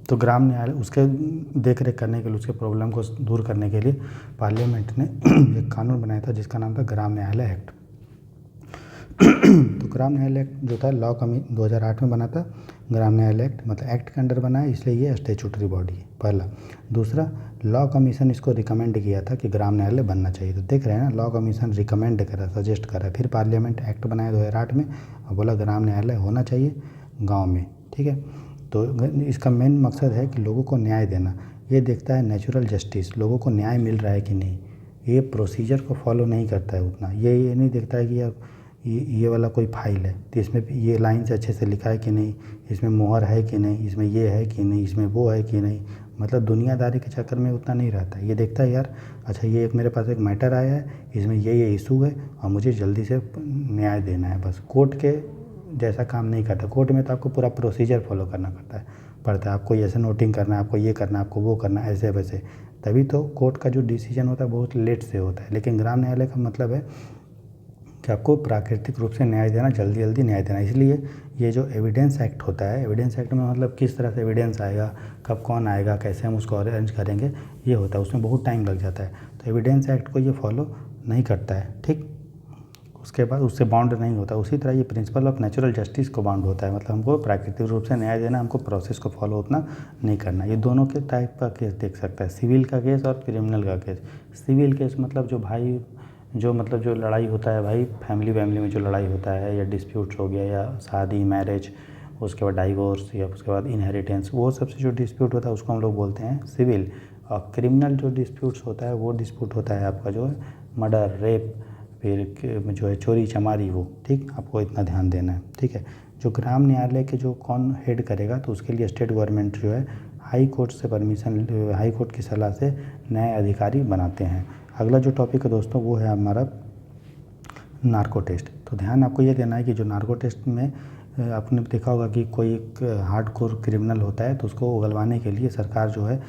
S2: तो ग्राम न्यायालय उसके देख रेख करने के लिए, उसके प्रॉब्लम को दूर करने के लिए पार्लियामेंट ने एक कानून बनाया था जिसका नाम था ग्राम न्यायालय एक्ट। तो ग्राम न्यायालय एक्ट जो था 2008 में बना था। ग्राम न्यायालय एक्ट मतलब एक्ट के अंडर बना है, इसलिए ये स्टैट्यूटरी बॉडी है, पहला। दूसरा, लॉ कमीशन इसको रिकमेंड किया था कि ग्राम न्यायालय बनना चाहिए। तो देख रहे हैं ना, लॉ कमीशन रिकमेंड करा, सजेस्ट करा, फिर पार्लियामेंट एक्ट बनाया 2008 में और बोला ग्राम न्यायालय होना चाहिए गाँव में, ठीक है। तो इसका मेन मकसद है कि लोगों को न्याय देना। ये देखता है नेचुरल जस्टिस, लोगों को न्याय मिल रहा है कि नहीं। ये प्रोसीजर को फॉलो नहीं करता है उतना। ये नहीं देखता है कि यार ये वाला कोई फाइल है तो इसमें ये लाइन से अच्छे से लिखा है कि नहीं, इसमें मोहर है कि नहीं, इसमें ये है कि नहीं, इसमें वो है कि नहीं। मतलब दुनियादारी के चक्कर में उतना नहीं रहता है। ये देखता है यार अच्छा ये एक मेरे पास एक मैटर आया है, इसमें ये इशू है और मुझे जल्दी से न्याय देना है, बस। कोर्ट के जैसा काम नहीं करता। कोर्ट में तो आपको पूरा प्रोसीजर फॉलो करना पड़ता है। आपको ऐसे नोटिंग करना है, आपको ये करना है, आपको वो करना है, ऐसे वैसे। तभी तो कोर्ट का जो डिसीजन होता है बहुत लेट से होता है। लेकिन ग्राम न्यायालय का मतलब है कि आपको प्राकृतिक रूप से न्याय देना, जल्दी जल्दी न्याय देना। इसलिए ये जो एविडेंस एक्ट होता है, एविडेंस एक्ट में मतलब किस तरह से एविडेंस आएगा, कब कौन आएगा, कैसे हम उसको अरेंज करेंगे, ये होता है। उसमें बहुत टाइम लग जाता है। तो एविडेंस एक्ट को ये फॉलो नहीं करता है, ठीक। उसके बाद उससे बाउंड नहीं होता। उसी तरह ये प्रिंसिपल ऑफ नेचुरल जस्टिस को बाउंड होता है। मतलब हमको प्राकृतिक रूप से न्याय देना, हमको प्रोसेस को फॉलो उतना नहीं करना। ये दोनों के टाइप का केस देख सकता है, सिविल का केस और क्रिमिनल का केस। सिविल केस मतलब जो लड़ाई होता है भाई, फैमिली में जो लड़ाई होता है, या डिस्प्यूट्स हो गया, या शादी मैरिज, उसके बाद डाइवोर्स, या उसके बाद इनहेरिटेंस, वो सबसे जो डिस्प्यूट होता है उसको हम लोग बोलते हैं सिविल। और क्रिमिनल जो डिस्प्यूट्स होता है वो डिस्प्यूट होता है आपका जो है मर्डर, रेप, फिर जो है चोरी चमारी, वो, ठीक। आपको इतना ध्यान देना है, ठीक है। जो ग्राम न्यायालय के जो कौन हेड करेगा, तो उसके लिए स्टेट गवर्नमेंट जो है हाई कोर्ट से परमिशन, हाई कोर्ट की सलाह से नए अधिकारी बनाते हैं। अगला जो टॉपिक है दोस्तों वो है हमारा नार्को टेस्ट। तो ध्यान आपको ये देना है कि जो नार्को टेस्ट में आपने देखा होगा कि कोई एक हार्डकोर क्रिमिनल होता है तो उसको उगलवाने के लिए सरकार जो है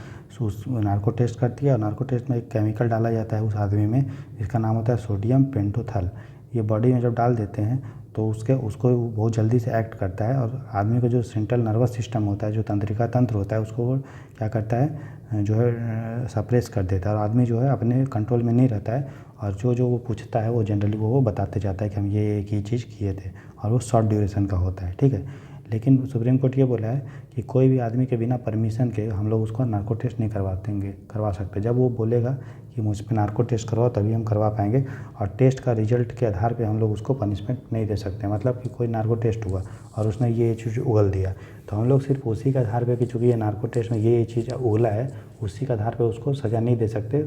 S2: उस नार्को टेस्ट करती है। और नार्को टेस्ट में एक केमिकल डाला जाता है उस आदमी में, जिसका नाम होता है सोडियम पेंटोथल। ये बॉडी में जब डाल देते हैं तो उसको बहुत जल्दी से एक्ट करता है और आदमी का जो सेंट्रल नर्वस सिस्टम होता है, जो तंत्रिका तंत्र होता है, उसको वो क्या करता है, जो है सप्रेस कर देता है। और आदमी जो है अपने कंट्रोल में नहीं रहता है। और जो वो पूछता है वो जनरली वो बताते जाता है कि हम ये एक ही चीज़ किए थे, और वो शॉर्ट ड्यूरेशन का होता है, ठीक है। लेकिन सुप्रीम कोर्ट ये बोला है कि कोई भी आदमी के बिना परमिशन के हम लोग उसको नार्को टेस्ट नहीं करवा सकते। जब वो बोलेगा कि मुझ पर नार्को टेस्ट करवाओ तभी हम करवा पाएंगे, और टेस्ट का रिजल्ट के आधार पे हम लोग उसको पनिशमेंट नहीं दे सकते। मतलब कि कोई नार्को टेस्ट हुआ और उसने ये चीज़ उगल दिया, तो हम लोग सिर्फ उसी के आधार पे कि चूँकि ये नार्को टेस्ट में ये चीज़ उगला है, उसी के आधार पे उसको सज़ा नहीं दे सकते।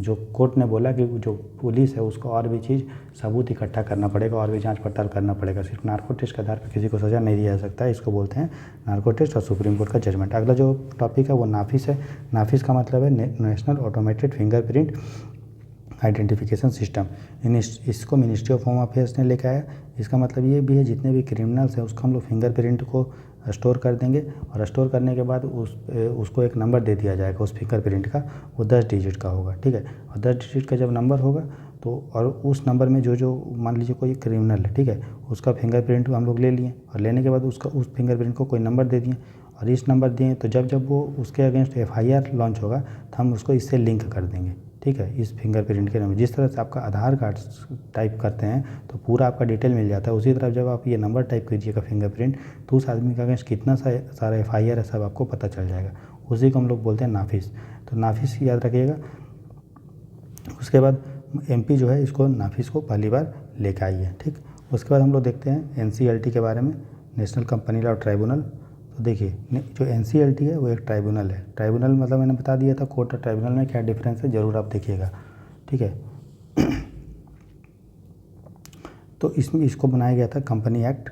S2: जो कोर्ट ने बोला कि जो पुलिस है उसको और भी चीज़ सबूत इकट्ठा करना पड़ेगा, और भी जांच पड़ताल करना पड़ेगा। सिर्फ नार्को टेस्ट के आधार पर किसी को सज़ा नहीं दिया जा सकता है। इसको बोलते हैं नार्को टेस्ट और सुप्रीम कोर्ट का जजमेंट। अगला जो टॉपिक है वो नाफिस है। नाफिस का मतलब है national automated fingerprint identification system. इसको मिनिस्ट्री ऑफ होम अफेयर्स ने लेकर आया। इसका मतलब ये भी है जितने भी क्रिमिनल्स हैं उसको हम लोग फिंगरप्रिंट को स्टोर कर देंगे, और स्टोर करने के बाद उसको एक नंबर दे दिया जाएगा उस फिंगरप्रिंट का, वो 10 डिजिट का होगा, ठीक है। और 10 डिजिट का जब नंबर होगा तो और उस नंबर में जो मान लीजिए कोई क्रिमिनल है, ठीक है, उसका फिंगरप्रिंट हम लोग ले लिए, और लेने के बाद उस फिंगरप्रिंट को कोई नंबर दे दिए, और इस नंबर दिए तो जब वो उसके अगेंस्ट FIR लॉन्च होगा तो हम उसको इससे लिंक कर देंगे, ठीक है, इस फिंगरप्रिंट के नंबर। जिस तरह से आपका आधार कार्ड टाइप करते हैं तो पूरा आपका डिटेल मिल जाता है, उसी तरह जब आप ये नंबर टाइप कीजिएगा फिंगरप्रिंट, तो उस आदमी का अगेंस्ट कितना सारा FIR है सब आपको पता चल जाएगा। उसी को हम लोग बोलते हैं नाफिस। तो नाफिस याद रखिएगा। उसके बाद MP जो है इसको नाफिस को पहली बार लेकर आई है, ठीक। उसके बाद हम लोग देखते हैं NCLT के बारे में, नेशनल कंपनी लॉ ट्राइब्यूनल। तो देखिए जो NCLT है वो एक ट्राइब्यूनल है। ट्राइब्यूनल मतलब मैंने बता दिया था, कोर्ट और ट्राइब्यूनल में क्या डिफरेंस है ज़रूर आप देखिएगा, ठीक है। तो इसको बनाया गया था कंपनी एक्ट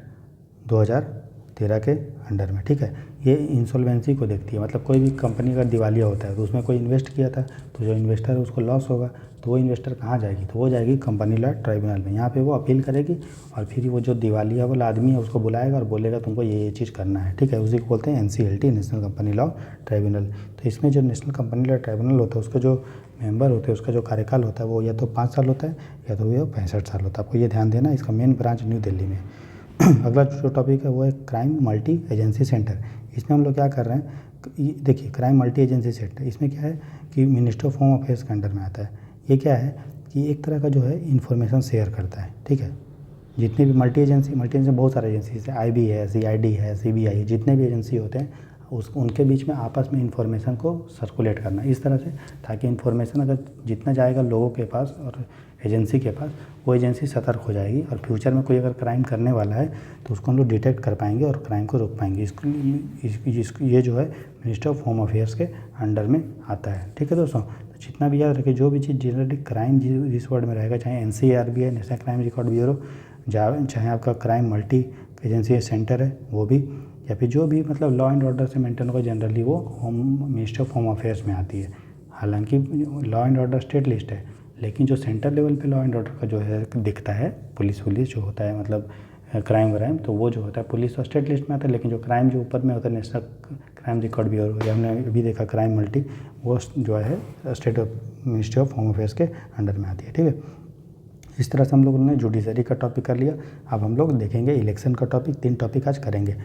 S2: 2013 के अंडर में, ठीक है। ये इंसॉल्वेंसी को देखती है, मतलब कोई भी कंपनी का दिवालिया होता है तो उसमें कोई इन्वेस्ट किया था तो जो इन्वेस्टर है उसको लॉस होगा, तो वो इन्वेस्टर कहाँ जाएगी, तो वो जाएगी कंपनी लॉ ट्राइब्यूनल में। यहाँ पे वो अपील करेगी और फिर वो जो दिवालिया वाला आदमी है उसको बुलाएगा और बोलेगा तुमको ये चीज़ करना है, ठीक है। उसी को बोलते हैं NCLT, national company law tribunal. तो इसमें जो नेशनल कंपनी लॉ ट्राइब्यूनल होता है उसका जो मेंबर होते हैं उसका जो कार्यकाल होता है वो या तो 5 साल होता है या तो वो 65 साल होता है। आपको ये ध्यान देना। इसका मेन ब्रांच न्यू दिल्ली में। अगला जो टॉपिक है वो है क्राइम मल्टी एजेंसी सेंटर। इसमें हम लोग क्या कर रहे हैं, देखिए क्राइम मल्टी एजेंसी सेंटर, इसमें क्या है कि मिनिस्ट्री ऑफ होम अफेयर्स के अंडर में आता है। ये क्या है कि एक तरह का जो है इन्फॉर्मेशन शेयर करता है, ठीक है। जितने भी मल्टी एजेंसी बहुत सारे एजेंसी है, IB है, CID है, CBI है, जितने भी एजेंसी होते हैं उनके बीच में आपस में इन्फॉर्मेशन को सर्कुलेट करना इस तरह से, ताकि इन्फॉर्मेशन अगर जितना जाएगा लोगों के पास और एजेंसी के पास, वो एजेंसी सतर्क हो जाएगी और फ्यूचर में कोई अगर क्राइम करने वाला है तो उसको हम लोग डिटेक्ट कर पाएंगे और क्राइम को रोक पाएंगे। इसको ये जो है मिनिस्ट्री ऑफ होम अफेयर्स के अंडर में आता है, ठीक है दोस्तों। तो जितना भी याद रखिए, जो भी चीज़ जनरली क्राइम जिस वर्ड में रहेगा, चाहे NCRB है, नेशनल क्राइम रिकॉर्ड ब्यूरो, चाहे आपका क्राइम मल्टी एजेंसी सेंटर है वो भी, या फिर जो भी मतलब लॉ एंड ऑर्डर से मेंटेन होगा, जनरली वो मिनिस्ट्री ऑफ होम अफेयर्स में आती है। हालांकि law and order state list है, लेकिन जो सेंटर लेवल पे लॉ एंड ऑर्डर का जो है दिखता है, पुलिस जो होता है, मतलब क्राइम, तो वो जो होता है पुलिस और स्टेट लिस्ट में आता है। लेकिन जो क्राइम जो ऊपर में होता है, नेशनल क्राइम रिकॉर्ड ब्यूरो, या हमने अभी देखा क्राइम मल्टी, वो जो है state ministry of home affairs के अंडर में आती है, ठीक है। इस तरह से हम लोगों ने जुडिशरी का टॉपिक कर लिया। अब हम लोग देखेंगे इलेक्शन का टॉपिक। 3 टॉपिक आज करेंगे।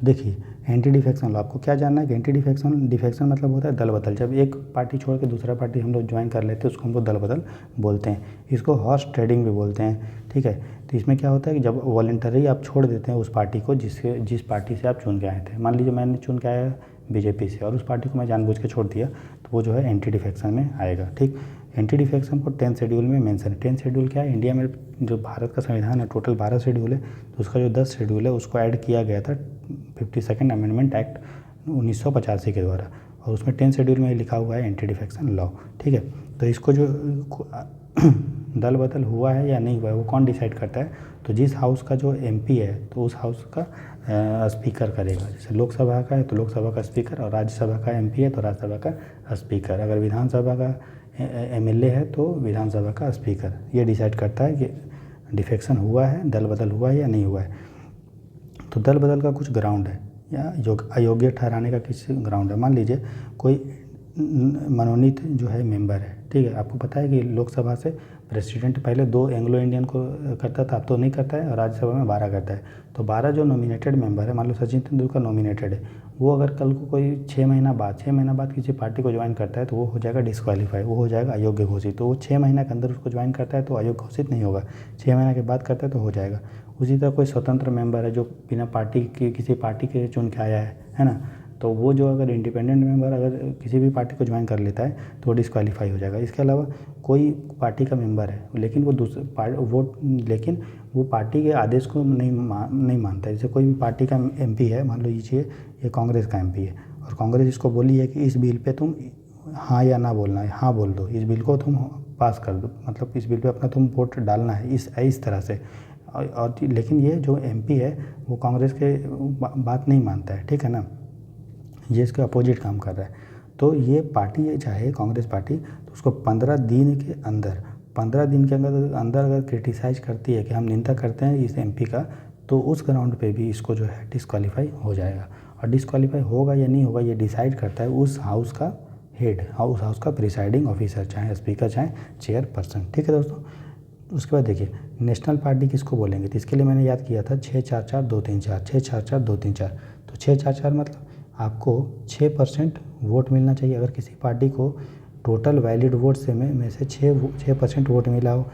S2: देखिए एंटी डिफेक्शन लॉ, आपको क्या जानना है कि एंटी डिफेक्शन मतलब होता है दल बदल। जब एक पार्टी छोड़ के दूसरा पार्टी हम लोग ज्वाइन कर लेते हैं उसको हम लोग दल बदल बोलते हैं। इसको हॉर्स ट्रेडिंग भी बोलते हैं, ठीक है। तो इसमें क्या होता है कि जब वॉलंटरी आप छोड़ देते हैं उस पार्टी को जिस पार्टी से आप चुन के आए थे। मान लीजिए मैंने चुन के आया BJP से और उस पार्टी को मैं जानबूझ के छोड़ दिया, तो वो जो है एंटी डिफेक्शन में आएगा, ठीक। एंटी डिफेक्शन को 10th शेड्यूल में मेंशन है। 10th शेड्यूल क्या है, इंडिया में जो भारत का संविधान है टोटल 12 शेड्यूल है, तो उसका जो 10 शेड्यूल है उसको ऐड किया गया था 52nd अमेंडमेंट एक्ट 1985 के द्वारा, और उसमें 10th शेड्यूल में लिखा हुआ है एंटी डिफेक्शन लॉ, ठीक है। तो इसको जो दल बदल हुआ है या नहीं हुआ है वो कौन डिसाइड करता है, तो जिस हाउस का जो MP है तो उस हाउस का स्पीकर करेगा। जैसे लोकसभा का है तो लोकसभा का स्पीकर, और राज्यसभा का MP है तो राज्यसभा का स्पीकर, अगर विधानसभा का MLA है तो विधानसभा का स्पीकर। ये डिसाइड करता है कि डिफेक्शन हुआ है, दल बदल हुआ है या नहीं हुआ है। तो दल बदल का कुछ ग्राउंड है या अयोग्य ठहराने का किस ग्राउंड है। मान लीजिए कोई मनोनीत जो है मेंबर है, ठीक है। आपको पता है कि लोकसभा से प्रेसिडेंट पहले 2 एंग्लो इंडियन को करता था, अब तो नहीं करता है, और राज्यसभा में 12 करता है। तो 12 जो नॉमिनेटेड मेंबर है, मान लो सचिन तेंदुलकर नॉमिनेटेड है, वो अगर कल को कोई 6 महीना बाद किसी पार्टी को ज्वाइन करता है तो वो हो जाएगा डिस्क्वालीफाई, वो हो जाएगा अयोग्य घोषित। तो वो 6 महीने के अंदर उसको ज्वाइन करता है तो अयोग्य घोषित नहीं होगा, 6 महीने के बाद करता है तो हो जाएगा। उसी तरह कोई स्वतंत्र मेंबर है जो बिना पार्टी के किसी पार्टी के चुन के आया है ना, तो वो जो अगर इंडिपेंडेंट मेंबर अगर किसी भी पार्टी को ज्वाइन कर लेता है तो वो डिस्क्वालीफाई हो जाएगा। इसके अलावा कोई पार्टी का मेंबर है लेकिन लेकिन वो पार्टी के आदेश को नहीं मानता है। जैसे कोई भी पार्टी का MP है, मान लो ये कांग्रेस का MP है, और कांग्रेस इसको बोली है कि इस बिल पे तुम हाँ या ना बोलना है, हाँ बोल दो, इस बिल को तुम पास कर दो, मतलब इस बिल पे अपना तुम वोट डालना है, इस तरह से। और लेकिन ये जो MP है वो कांग्रेस के बात नहीं मानता है, ठीक है ना, ये इसके अपोजिट काम कर रहा है। तो ये पार्टी चाहे कांग्रेस पार्टी, तो उसको 15 दिन के अंदर अगर क्रिटिसाइज करती है कि हम निंदा करते हैं इस MP का, तो उस ग्राउंड पे भी इसको जो है डिस्क्वालीफाई हो जाएगा। और डिस्क्वालीफाई होगा या नहीं होगा ये डिसाइड करता है उस हाउस का हेड, उस हाउस का प्रिसाइडिंग ऑफिसर, चाहे स्पीकर चाहे चेयरपर्सन, ठीक है दोस्तों। उसके बाद देखिए नेशनल पार्टी किसको बोलेंगे, तो इसके लिए मैंने याद किया था 6-4-4-2-3-4, 6-4-4-2-3-4। तो 6-4-4 मतलब आपको 6% वोट मिलना चाहिए। अगर किसी पार्टी को टोटल वैलिड वोट में से 6% वोट मिला हो,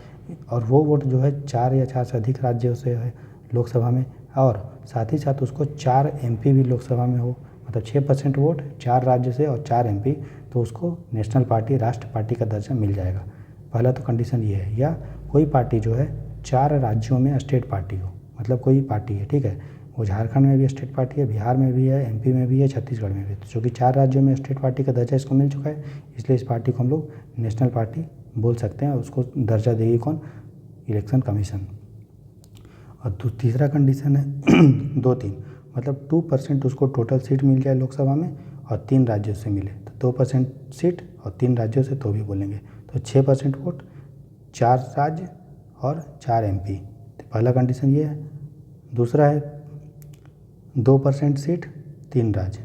S2: और वो वोट जो है 4 या 4 से अधिक राज्यों से है लोकसभा में, और साथ ही साथ उसको 4 MP भी लोकसभा में हो, मतलब 6% वोट 4 राज्य से और 4 MP, तो उसको नेशनल पार्टी, राष्ट्र पार्टी का दर्जा मिल जाएगा। पहला तो कंडीशन ये है। या कोई पार्टी जो है 4 राज्यों में स्टेट पार्टी हो, मतलब कोई पार्टी है, ठीक है, वो झारखंड में भी स्टेट पार्टी है, बिहार में भी है, MP में भी है, छत्तीसगढ़ में भी है। तो चूँकि 4 राज्यों में स्टेट पार्टी का दर्जा इसको मिल चुका है, इसलिए इस पार्टी को हम लोग नेशनल पार्टी बोल सकते हैं। और उसको दर्जा देगी कौन, इलेक्शन कमीशन। और तीसरा कंडीशन है 2-3, मतलब 2% उसको टोटल सीट मिल जाए लोकसभा में और 3 राज्यों से मिले, तो 2% सीट और 3 राज्यों से तो भी बोलेंगे। तो 6% वोट 4 राज्य और 4 MP। तो पहला कंडीशन ये है। दूसरा है 2% सीट 3 राज्य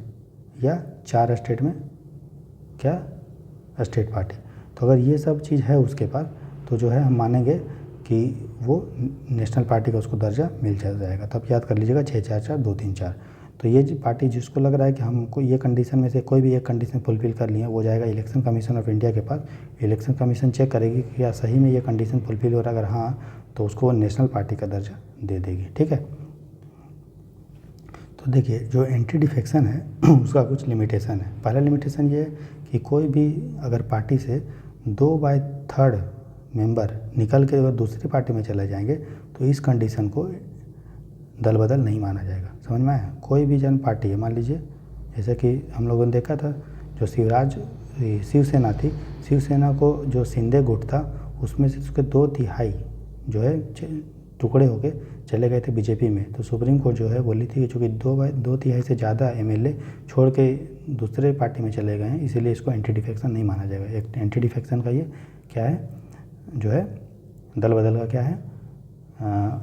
S2: या 4 स्टेट में क्या स्टेट पार्टी। तो अगर ये सब चीज़ है उसके पास तो जो है हम मानेंगे कि वो नेशनल पार्टी का उसको दर्जा मिल जाएगा। तब याद कर लीजिएगा 6 4 4 2 3 4। तो ये पार्टी जिसको लग रहा है कि हमको ये कंडीशन में से कोई भी एक कंडीशन फुलफिल कर लिए, वो जाएगा इलेक्शन कमीशन ऑफ इंडिया के पास। इलेक्शन कमीशन चेक करेगी कि क्या सही में ये कंडीशन फुलफिल हो रहा है। अगर हाँ तो उसको वो नेशनल पार्टी का दर्जा दे देगी। ठीक है। तो देखिए जो एंटी डिफेक्शन है उसका कुछ लिमिटेशन है। पहला लिमिटेशन ये है कि कोई भी अगर पार्टी से 2/3 मेंबर निकल के अगर दूसरी पार्टी में चले जाएंगे तो इस कंडीशन को दल बदल नहीं माना जाएगा। समझ में आया। कोई भी जन पार्टी है, मान लीजिए जैसे कि हम लोगों ने देखा था जो शिवसेना थी, शिवसेना को जो शिंदे गुट था उसमें से उसके 2/3 जो है टुकड़े होके चले गए थे बीजेपी में। तो सुप्रीम कोर्ट जो है बोली थी कि चूँकि 2/3 से ज़्यादा MLA छोड़ के दूसरे पार्टी में चले गए हैं, इसीलिए इसको एंटी डिफेक्शन नहीं माना जाएगा। एक एंटी डिफेक्शन का ये क्या है जो है दल बदल का क्या है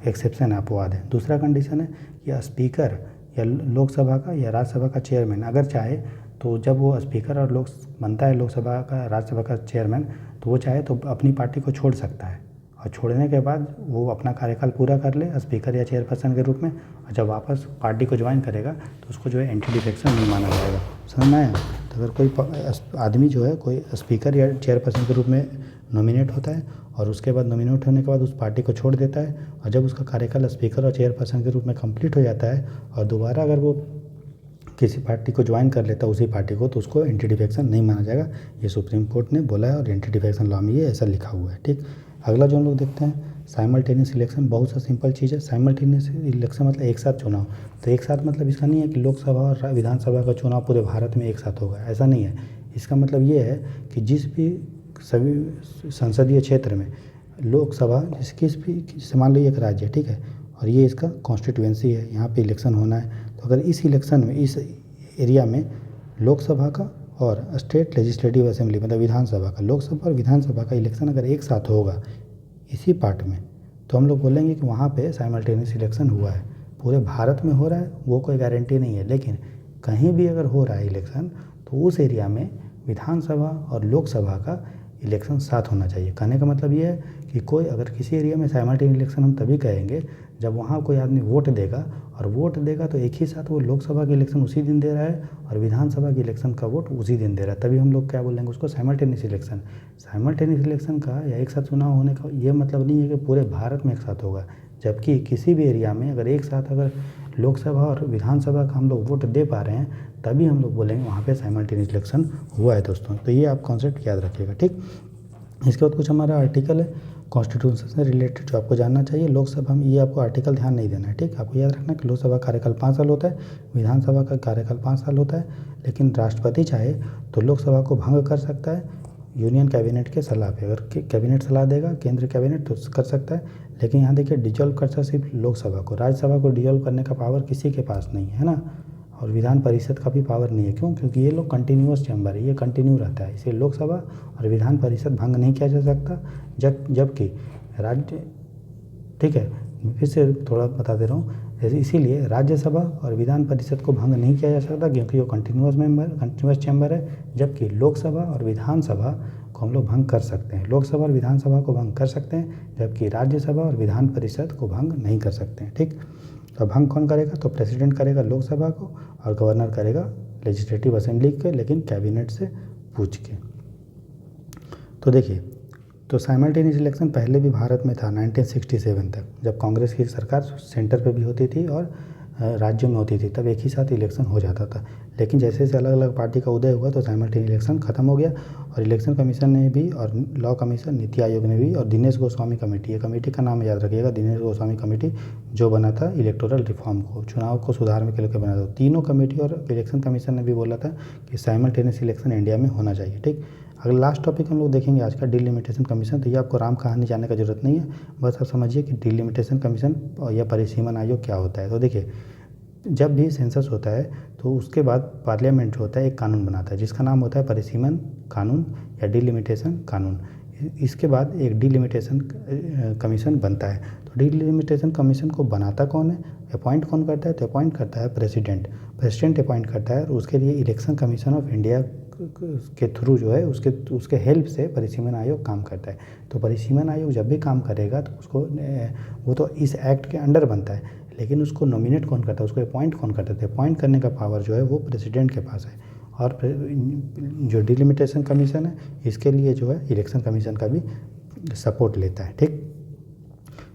S2: एक्सेप्शन अपवाद है। दूसरा कंडीशन है कि स्पीकर या लोकसभा का या राज्यसभा का चेयरमैन अगर चाहे तो जब वो स्पीकर और बनता है लोकसभा का राज्यसभा का चेयरमैन तो वो चाहे तो अपनी पार्टी को छोड़ सकता है और छोड़ने के बाद वो अपना कार्यकाल पूरा कर ले स्पीकर या चेयरपर्सन के रूप में, और जब वापस पार्टी को ज्वाइन करेगा तो उसको जो है एंटी डिफेक्शन नहीं माना जाएगा। समझ में आया। तो अगर कोई आदमी जो है कोई स्पीकर या चेयरपर्सन के रूप में नॉमिनेट होता है और उसके बाद नॉमिनेट होने के बाद उस पार्टी को छोड़ देता है और जब उसका कार्यकाल स्पीकर और चेयरपर्सन के रूप में कंप्लीट हो जाता है और दोबारा अगर वो किसी पार्टी को ज्वाइन कर लेता है उसी पार्टी को, तो उसको एंटी डिफेक्शन नहीं माना जाएगा। ये सुप्रीम कोर्ट ने बोला है और एंटी डिफेक्शन लॉ में ये ऐसा लिखा हुआ है। ठीक। अगला जो हम लोग देखते हैं साइमल्टेनियस इलेक्शन। बहुत सा सिंपल चीज़ है। साइमल्टेनियस इलेक्शन मतलब एक साथ चुनाव। तो एक साथ मतलब इसका नहीं है कि लोकसभा और विधानसभा का चुनाव पूरे भारत में एक साथ होगा, ऐसा नहीं है। इसका मतलब ये है कि जिस भी सभी संसदीय क्षेत्र में लोकसभा किस भी जैसे मान लीजिए एक राज्य है, ठीक है, और ये इसका कॉन्स्टिट्यूएंसी है, यहाँ पे इलेक्शन होना है। तो अगर इस इलेक्शन में इस एरिया में लोकसभा का और स्टेट लेजिस्लेटिव असेंबली मतलब विधानसभा का, लोकसभा और विधानसभा का इलेक्शन अगर एक साथ होगा इसी पार्ट में, तो हम लोग बोलेंगे कि वहाँ पे साइमल्टेनियस इलेक्शन हुआ है। पूरे भारत में हो रहा है वो कोई गारंटी नहीं है, लेकिन कहीं भी अगर हो रहा है इलेक्शन तो उस एरिया में विधानसभा और लोकसभा का इलेक्शन साथ होना चाहिए। कहने का मतलब ये है कि कोई अगर किसी एरिया में साइमल्टेनियस इलेक्शन हम तभी कहेंगे जब वहाँ कोई आदमी वोट देगा, और वोट देगा तो एक ही साथ वो लोकसभा के इलेक्शन उसी दिन दे रहा है और विधानसभा के इलेक्शन का वोट उसी दिन दे रहा है, तभी हम लोग क्या बोलेंगे उसको साइमल्टेनियस इलेक्शन। साइमल्टेनियस इलेक्शन का या एक साथ चुनाव होने का ये मतलब नहीं है कि पूरे भारत में एक साथ होगा, जबकि किसी भी एरिया में अगर एक साथ अगर लोकसभा और विधानसभा का हम लोग वोट दे पा रहे हैं तभी हम लोग बोलेंगे वहाँ पे साइमल्टेनियस इलेक्शन हुआ है दोस्तों। तो ये आप कॉन्सेप्ट याद रखिएगा। ठीक। इसके बाद कुछ हमारा आर्टिकल है कॉन्स्टिट्यूशन से रिलेटेड जो आपको जानना चाहिए। लोकसभा में ये आपको आर्टिकल ध्यान नहीं देना है। ठीक। आपको याद रखना कि लोकसभा कार्यकाल 5 साल होता है, विधानसभा का कार्यकाल 5 साल होता है, लेकिन राष्ट्रपति चाहे तो लोकसभा को भंग कर सकता है यूनियन कैबिनेट के सलाह पे। अगर कैबिनेट सलाह देगा केंद्रीय कैबिनेट तो कर सकता है, लेकिन यहाँ देखिए डिजॉल्व कर सकता सिर्फ लोकसभा को, राज्यसभा को डिजॉल्व करने का पावर किसी के पास नहीं है ना, और विधान परिषद का भी पावर नहीं है। क्यों? क्योंकि ये लोग कंटिन्यूअस चैम्बर है, ये कंटिन्यू रहता है, इसलिए लोकसभा और विधान परिषद भंग नहीं किया जा सकता। जबकि राज्य, ठीक है, फिर से थोड़ा बता दे रहा हूँ, जैसे इसीलिए राज्यसभा और विधान परिषद को भंग नहीं किया जा सकता क्योंकि वो कंटिन्यूअस चैम्बर है, जबकि लोकसभा और विधानसभा को हम लोग भंग कर सकते हैं। लोकसभा और विधानसभा को भंग कर सकते हैं, जबकि राज्यसभा और विधान परिषद को भंग नहीं कर सकते हैं। ठीक। तो भंग कौन करेगा? तो प्रेसिडेंट करेगा लोकसभा को और गवर्नर करेगा लेजिस्लेटिव असेंबली के, लेकिन कैबिनेट से पूछ के। तो देखिए, तो साइमल्टेनियस इलेक्शन पहले भी भारत में था 1967 तक, जब कांग्रेस की सरकार सेंटर पे भी होती थी और राज्यों में होती थी, तब एक ही साथ इलेक्शन हो जाता था। लेकिन जैसे जैसे अलग अलग पार्टी का उदय हुआ तो साइमल्टेनियस इलेक्शन खत्म हो गया, और इलेक्शन कमीशन ने भी और लॉ कमीशन, नीति आयोग ने भी, और दिनेश गोस्वामी कमेटी, ये कमेटी का नाम याद रखिएगा, दिनेश गोस्वामी कमेटी, जो बना था इलेक्टोरल रिफॉर्म को, चुनाव को सुधारने के लिए बना था। तीनों कमेटी और इलेक्शन कमीशन ने भी बोला था कि साइमल्टेनियस इलेक्शन इंडिया में होना चाहिए। ठीक। अगला लास्ट टॉपिक हम लोग देखेंगे आज का डिलिमिटेशन कमीशन। तो ये आपको राम कहानी जानने का जरूरत नहीं है, बस आप समझिए कि डिलिमिटेशन कमीशन या परिसीमन आयोग क्या होता है। तो देखिए, जब भी सेंसस होता है तो उसके बाद पार्लियामेंट जो होता है एक कानून बनाता है जिसका नाम होता है परिसीमन कानून या डिलिमिटेशन कानून। इसके बाद एक डिलिमिटेशन कमीशन बनता है। तो डिलिमिटेशन कमीशन को बनाता कौन है, अपॉइंट कौन करता है, तो अपॉइंट करता है प्रेसिडेंट अपॉइंट करता है। और उसके लिए इलेक्शन कमीशन ऑफ इंडिया के थ्रू जो है उसके हेल्प से परिसीमन आयोग काम करता है। तो परिसीमन आयोग जब भी काम करेगा तो उसको वो तो इस एक्ट के अंडर बनता है, लेकिन उसको नॉमिनेट कौन करता है, उसको अपॉइंट कौन करता है, अपॉइंट करने का पावर जो है वो प्रेसिडेंट के पास है। और जो डिलिमिटेशन कमीशन है इसके लिए जो है इलेक्शन कमीशन का भी सपोर्ट लेता है। ठीक,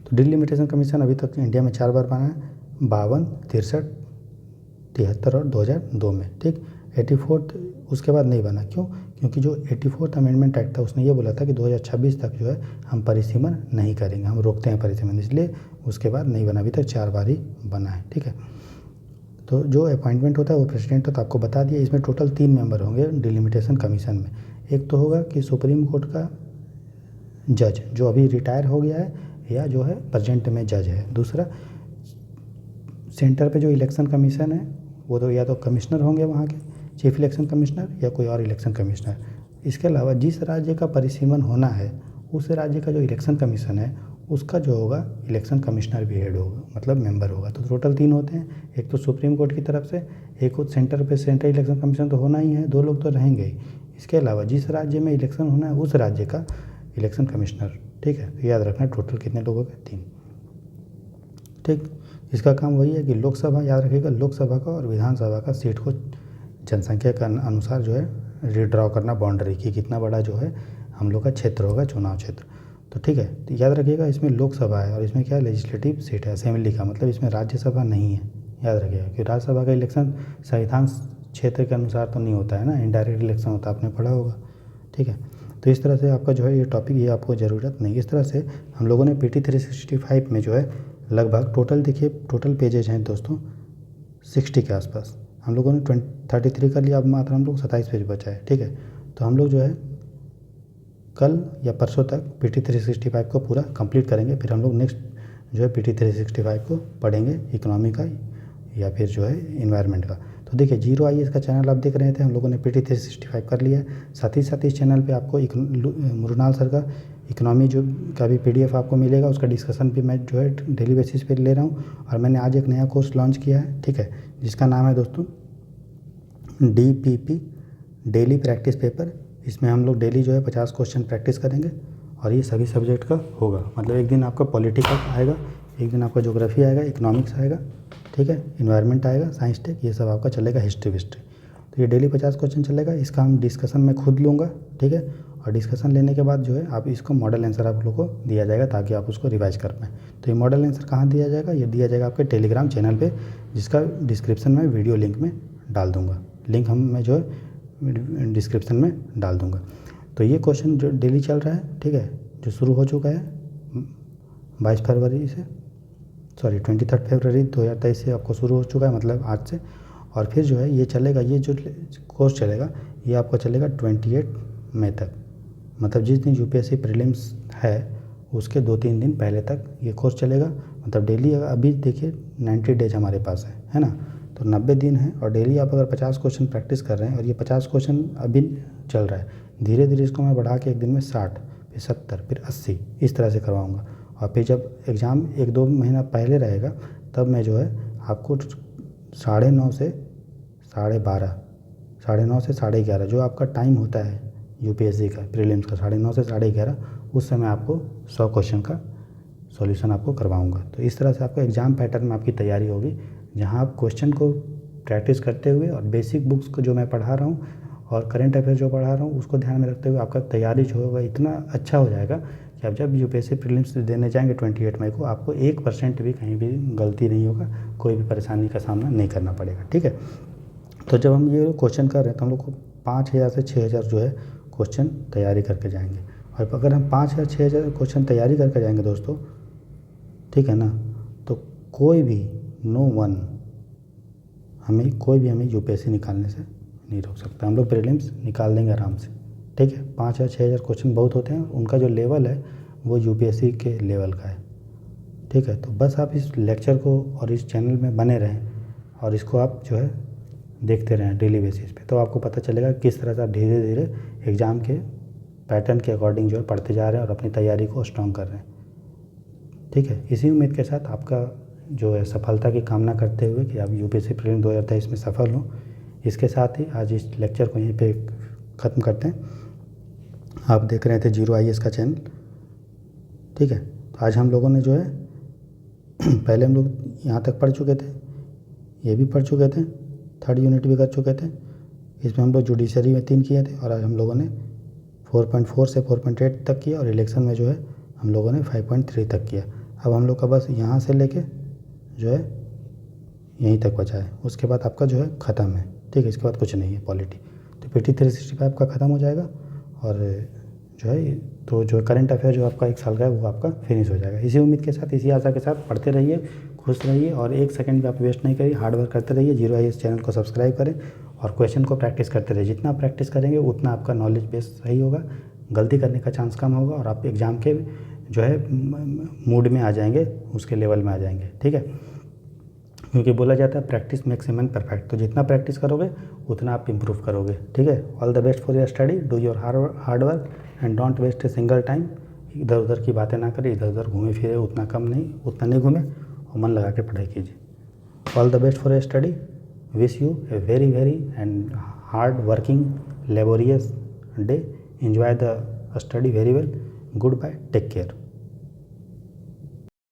S2: तो डिलिमिटेशन कमीशन अभी तक इंडिया में 4 बार बना है, 52, 63, 73 और 2002 में। ठीक, 84 उसके बाद नहीं बना। क्यों? क्योंकि जो 84th अमेंडमेंट एक्ट था उसने ये बोला था कि 2026 तक जो है हम परिसीमन नहीं करेंगे, हम रोकते हैं परिसीमन, इसलिए उसके बाद नहीं बना। अभी तक 4 बार ही बना है। ठीक है, तो जो अपॉइंटमेंट होता है वो प्रेसिडेंट होता है, आपको बता दिया। इसमें टोटल 3 मेंबर होंगे डिलिमिटेशन कमीशन में। एक तो होगा कि सुप्रीम कोर्ट का जज जो अभी रिटायर हो गया है या जो है प्रेजेंट में जज है। दूसरा, सेंटर पे जो इलेक्शन कमीशन है वो तो या तो कमिश्नर होंगे वहाँ के, चीफ इलेक्शन कमिश्नर या कोई और इलेक्शन कमिश्नर। इसके अलावा जिस राज्य का परिसीमन होना है उस राज्य का जो इलेक्शन कमीशन है उसका जो होगा इलेक्शन कमिश्नर भी हेड होगा, मतलब मेंबर होगा। तो टोटल 3 होते हैं, एक तो सुप्रीम कोर्ट की तरफ से, एक सेंटर पे सेंट्रल इलेक्शन कमीशन तो होना ही है, 2 लोग तो रहेंगे ही। इसके अलावा जिस राज्य में इलेक्शन होना है उस राज्य का इलेक्शन कमिश्नर। ठीक है, तो याद रखना टोटल कितने लोग हो गए, 3। ठीक, इसका काम वही है कि लोकसभा, याद रखिएगा, लोकसभा का और विधानसभा का सीट को जनसंख्या के अनुसार जो है रिड्रॉ करना, बाउंड्री की कितना बड़ा जो है हम लोग का क्षेत्र होगा, चुनाव क्षेत्र। तो ठीक है, तो याद रखिएगा इसमें लोकसभा है और इसमें क्या है, लेजिस्लेटिव सीट है, असेंबली का, मतलब इसमें राज्यसभा नहीं है। याद रखिएगा कि राज्यसभा का इलेक्शन संविधान क्षेत्र के अनुसार तो नहीं होता है ना, इनडायरेक्ट इलेक्शन होता है, आपने पढ़ा होगा। ठीक है, तो इस तरह से आपका जो है ये टॉपिक, ये आपको ज़रूरत नहीं। इस तरह से हम लोगों ने PT 365 में जो है लगभग टोटल, देखिए टोटल पेजेज हैं दोस्तों 60 के आसपास। हम लोगों ने 33 कर लिया, अब मात्र हम लोग 27 पेज बचा है। ठीक है, तो हम लोग जो है कल या परसों तक PT 365 को पूरा कंप्लीट करेंगे। फिर हम लोग नेक्स्ट जो है PT 365 को पढ़ेंगे, इकोनॉमी का या फिर जो है इन्वायरमेंट का। तो देखिए जीरो IAS का चैनल आप देख रहे थे, हम लोगों ने PT 365 कर लिया है। साथ ही इस चैनल पे आपको मुरुनाल सर का इकोनॉमी जो का भी PDF आपको मिलेगा, उसका डिस्कशन भी मैं जो है डेली बेसिस पे ले रहा हूँ। और मैंने आज एक नया कोर्स लॉन्च किया है, ठीक है, जिसका नाम है दोस्तों DPP डेली प्रैक्टिस पेपर। इसमें हम लोग डेली जो है 50 क्वेश्चन प्रैक्टिस करेंगे और ये सभी सब्जेक्ट का होगा। मतलब एक दिन आपका पॉलिटिकल आएगा, एक दिन आपका ज्योग्राफी आएगा, इकोनॉमिक्स आएगा, ठीक है, इन्वायरमेंट आएगा, साइंस टेक, ये सब आपका चलेगा, हिस्ट्री विस्ट्री। तो ये डेली 50 क्वेश्चन चलेगा। इसका हम डिस्कशन मैं खुद लूँगा, ठीक है, और डिस्कशन लेने के बाद जो है आप इसको मॉडल आंसर आप लोग को दिया जाएगा ताकि आप उसको रिवाइज कर पाएँ। तो ये मॉडल आंसर कहाँ दिया जाएगा, ये दिया जाएगा आपके टेलीग्राम चैनल पे, जिसका डिस्क्रिप्शन में वीडियो लिंक में डाल दूँगा। लिंक मैं जो है डिस्क्रिप्शन में डाल दूँगा। तो ये क्वेश्चन जो डेली चल रहा है, ठीक है, जो शुरू हो चुका है 22 फरवरी से, सॉरी 23 फरवरी 2023 से आपको शुरू हो चुका है, मतलब आज से। और फिर जो है ये चलेगा, ये जो कोर्स चलेगा ये आपका चलेगा 28 मई तक। मतलब जिस दिन UPSC प्रीलिम्स है उसके 2-3 दिन पहले तक ये कोर्स चलेगा। मतलब डेली, अभी देखिए 90 डेज हमारे पास है ना, तो 90 दिन है। और डेली आप अगर 50 क्वेश्चन प्रैक्टिस कर रहे हैं, और ये 50 क्वेश्चन अभी चल रहा है, धीरे धीरे इसको मैं बढ़ा के एक दिन में 60, फिर 70, फिर 80 इस तरह से करवाऊँगा। और फिर जब एग्ज़ाम 1-2 महीना पहले रहेगा तब मैं जो है आपको 9:30 से 12:30, 9:30 से 11:30 जो आपका टाइम होता है UPSC का प्रीलिम्स का, 9:30 से 11:30, उस समय आपको 100 क्वेश्चन का सॉल्यूशन आपको करवाऊंगा। तो इस तरह से आपका एग्ज़ाम पैटर्न में आपकी तैयारी होगी, जहां आप क्वेश्चन को प्रैक्टिस करते हुए और बेसिक बुक्स को जो मैं पढ़ा रहा हूँ और करंट अफेयर जो पढ़ा रहा हूँ उसको ध्यान में रखते हुए आपका तैयारी जो होगा इतना अच्छा हो जाएगा कि आप जब UPSC प्रीलिम्स देने जाएंगे 28 मई को, आपको 1% भी कहीं भी गलती नहीं होगा, कोई भी परेशानी का सामना नहीं करना पड़ेगा। ठीक है, तो जब हम ये क्वेश्चन कर रहे हैं तो हम लोग को 5000 से 6000 जो है क्वेश्चन तैयारी करके जाएंगे। और अगर हम 5 या 6000 क्वेश्चन तैयारी करके जाएंगे दोस्तों, ठीक है ना, तो कोई भी कोई भी हमें UPSC निकालने से नहीं रोक सकता। हम लोग प्रीलिम्स निकाल देंगे आराम से। ठीक है, 5 या 6000 क्वेश्चन बहुत होते हैं, उनका जो लेवल है वो UPSC के लेवल का है। ठीक है, तो बस आप इस लेक्चर को और इस चैनल में बने रहें और इसको आप जो है देखते रहें डेली बेसिस पे, तो आपको पता चलेगा किस तरह से आप धीरे धीरे एग्ज़ाम के पैटर्न के अकॉर्डिंग जो है पढ़ते जा रहे हैं और अपनी तैयारी को स्ट्रॉन्ग कर रहे हैं। ठीक है, इसी उम्मीद के साथ आपका जो है सफलता की कामना करते हुए कि आप यूपीएससी प्रीलिम 2023 में सफल हों, इसके साथ ही आज इस लेक्चर को यहीं पे ख़त्म करते हैं। आप देख रहे थे जीरो IAS का चैनल। ठीक है, तो आज हम लोगों ने जो है पहले हम लोग यहाँ तक पढ़ चुके थे, ये भी पढ़ चुके थे, 3rd यूनिट भी कर चुके थे। इसमें हम लोग जुडिशरी में 3 किए थे और आज हम लोगों ने 4.4 से 4.8 तक किया और इलेक्शन में जो है हम लोगों ने 5.3 तक किया। अब हम लोग का बस यहाँ से लेके जो है यहीं तक बचा है, उसके बाद आपका जो है ख़त्म है। ठीक है, इसके बाद कुछ नहीं है पॉलिटी। तो PT 365 का ख़त्म हो जाएगा और जो है तो जो करंट अफेयर जो आपका 1 साल का है वो आपका फिनिश हो जाएगा। इसी उम्मीद के साथ, इसी आशा के साथ पढ़ते रहिए, खुश रहिए और 1 सेकंड भी आप वेस्ट नहीं करिए, हार्ड वर्क करते रहिए। जीरो IAS चैनल को सब्सक्राइब करें और क्वेश्चन को प्रैक्टिस करते रहिए। जितना प्रैक्टिस करेंगे उतना आपका नॉलेज बेस सही होगा, गलती करने का चांस कम होगा और आप एग्ज़ाम के जो है मूड में आ जाएंगे, उसके लेवल में आ जाएंगे। ठीक है, क्योंकि बोला जाता है practice makes a man perfect. तो जितना प्रैक्टिस करोगे उतना आप इम्प्रूव करोगे। ठीक है, all the best for your study, do your hard work and don't waste a single time. इधर उधर की बातें ना करें, इधर उधर घूमे फिरे, उतना नहीं घूमे और मन लगा के पढ़ाई कीजिए। All the best for your study, wish U a very and hard working laborious day, enjoy the study very well, goodbye, take care।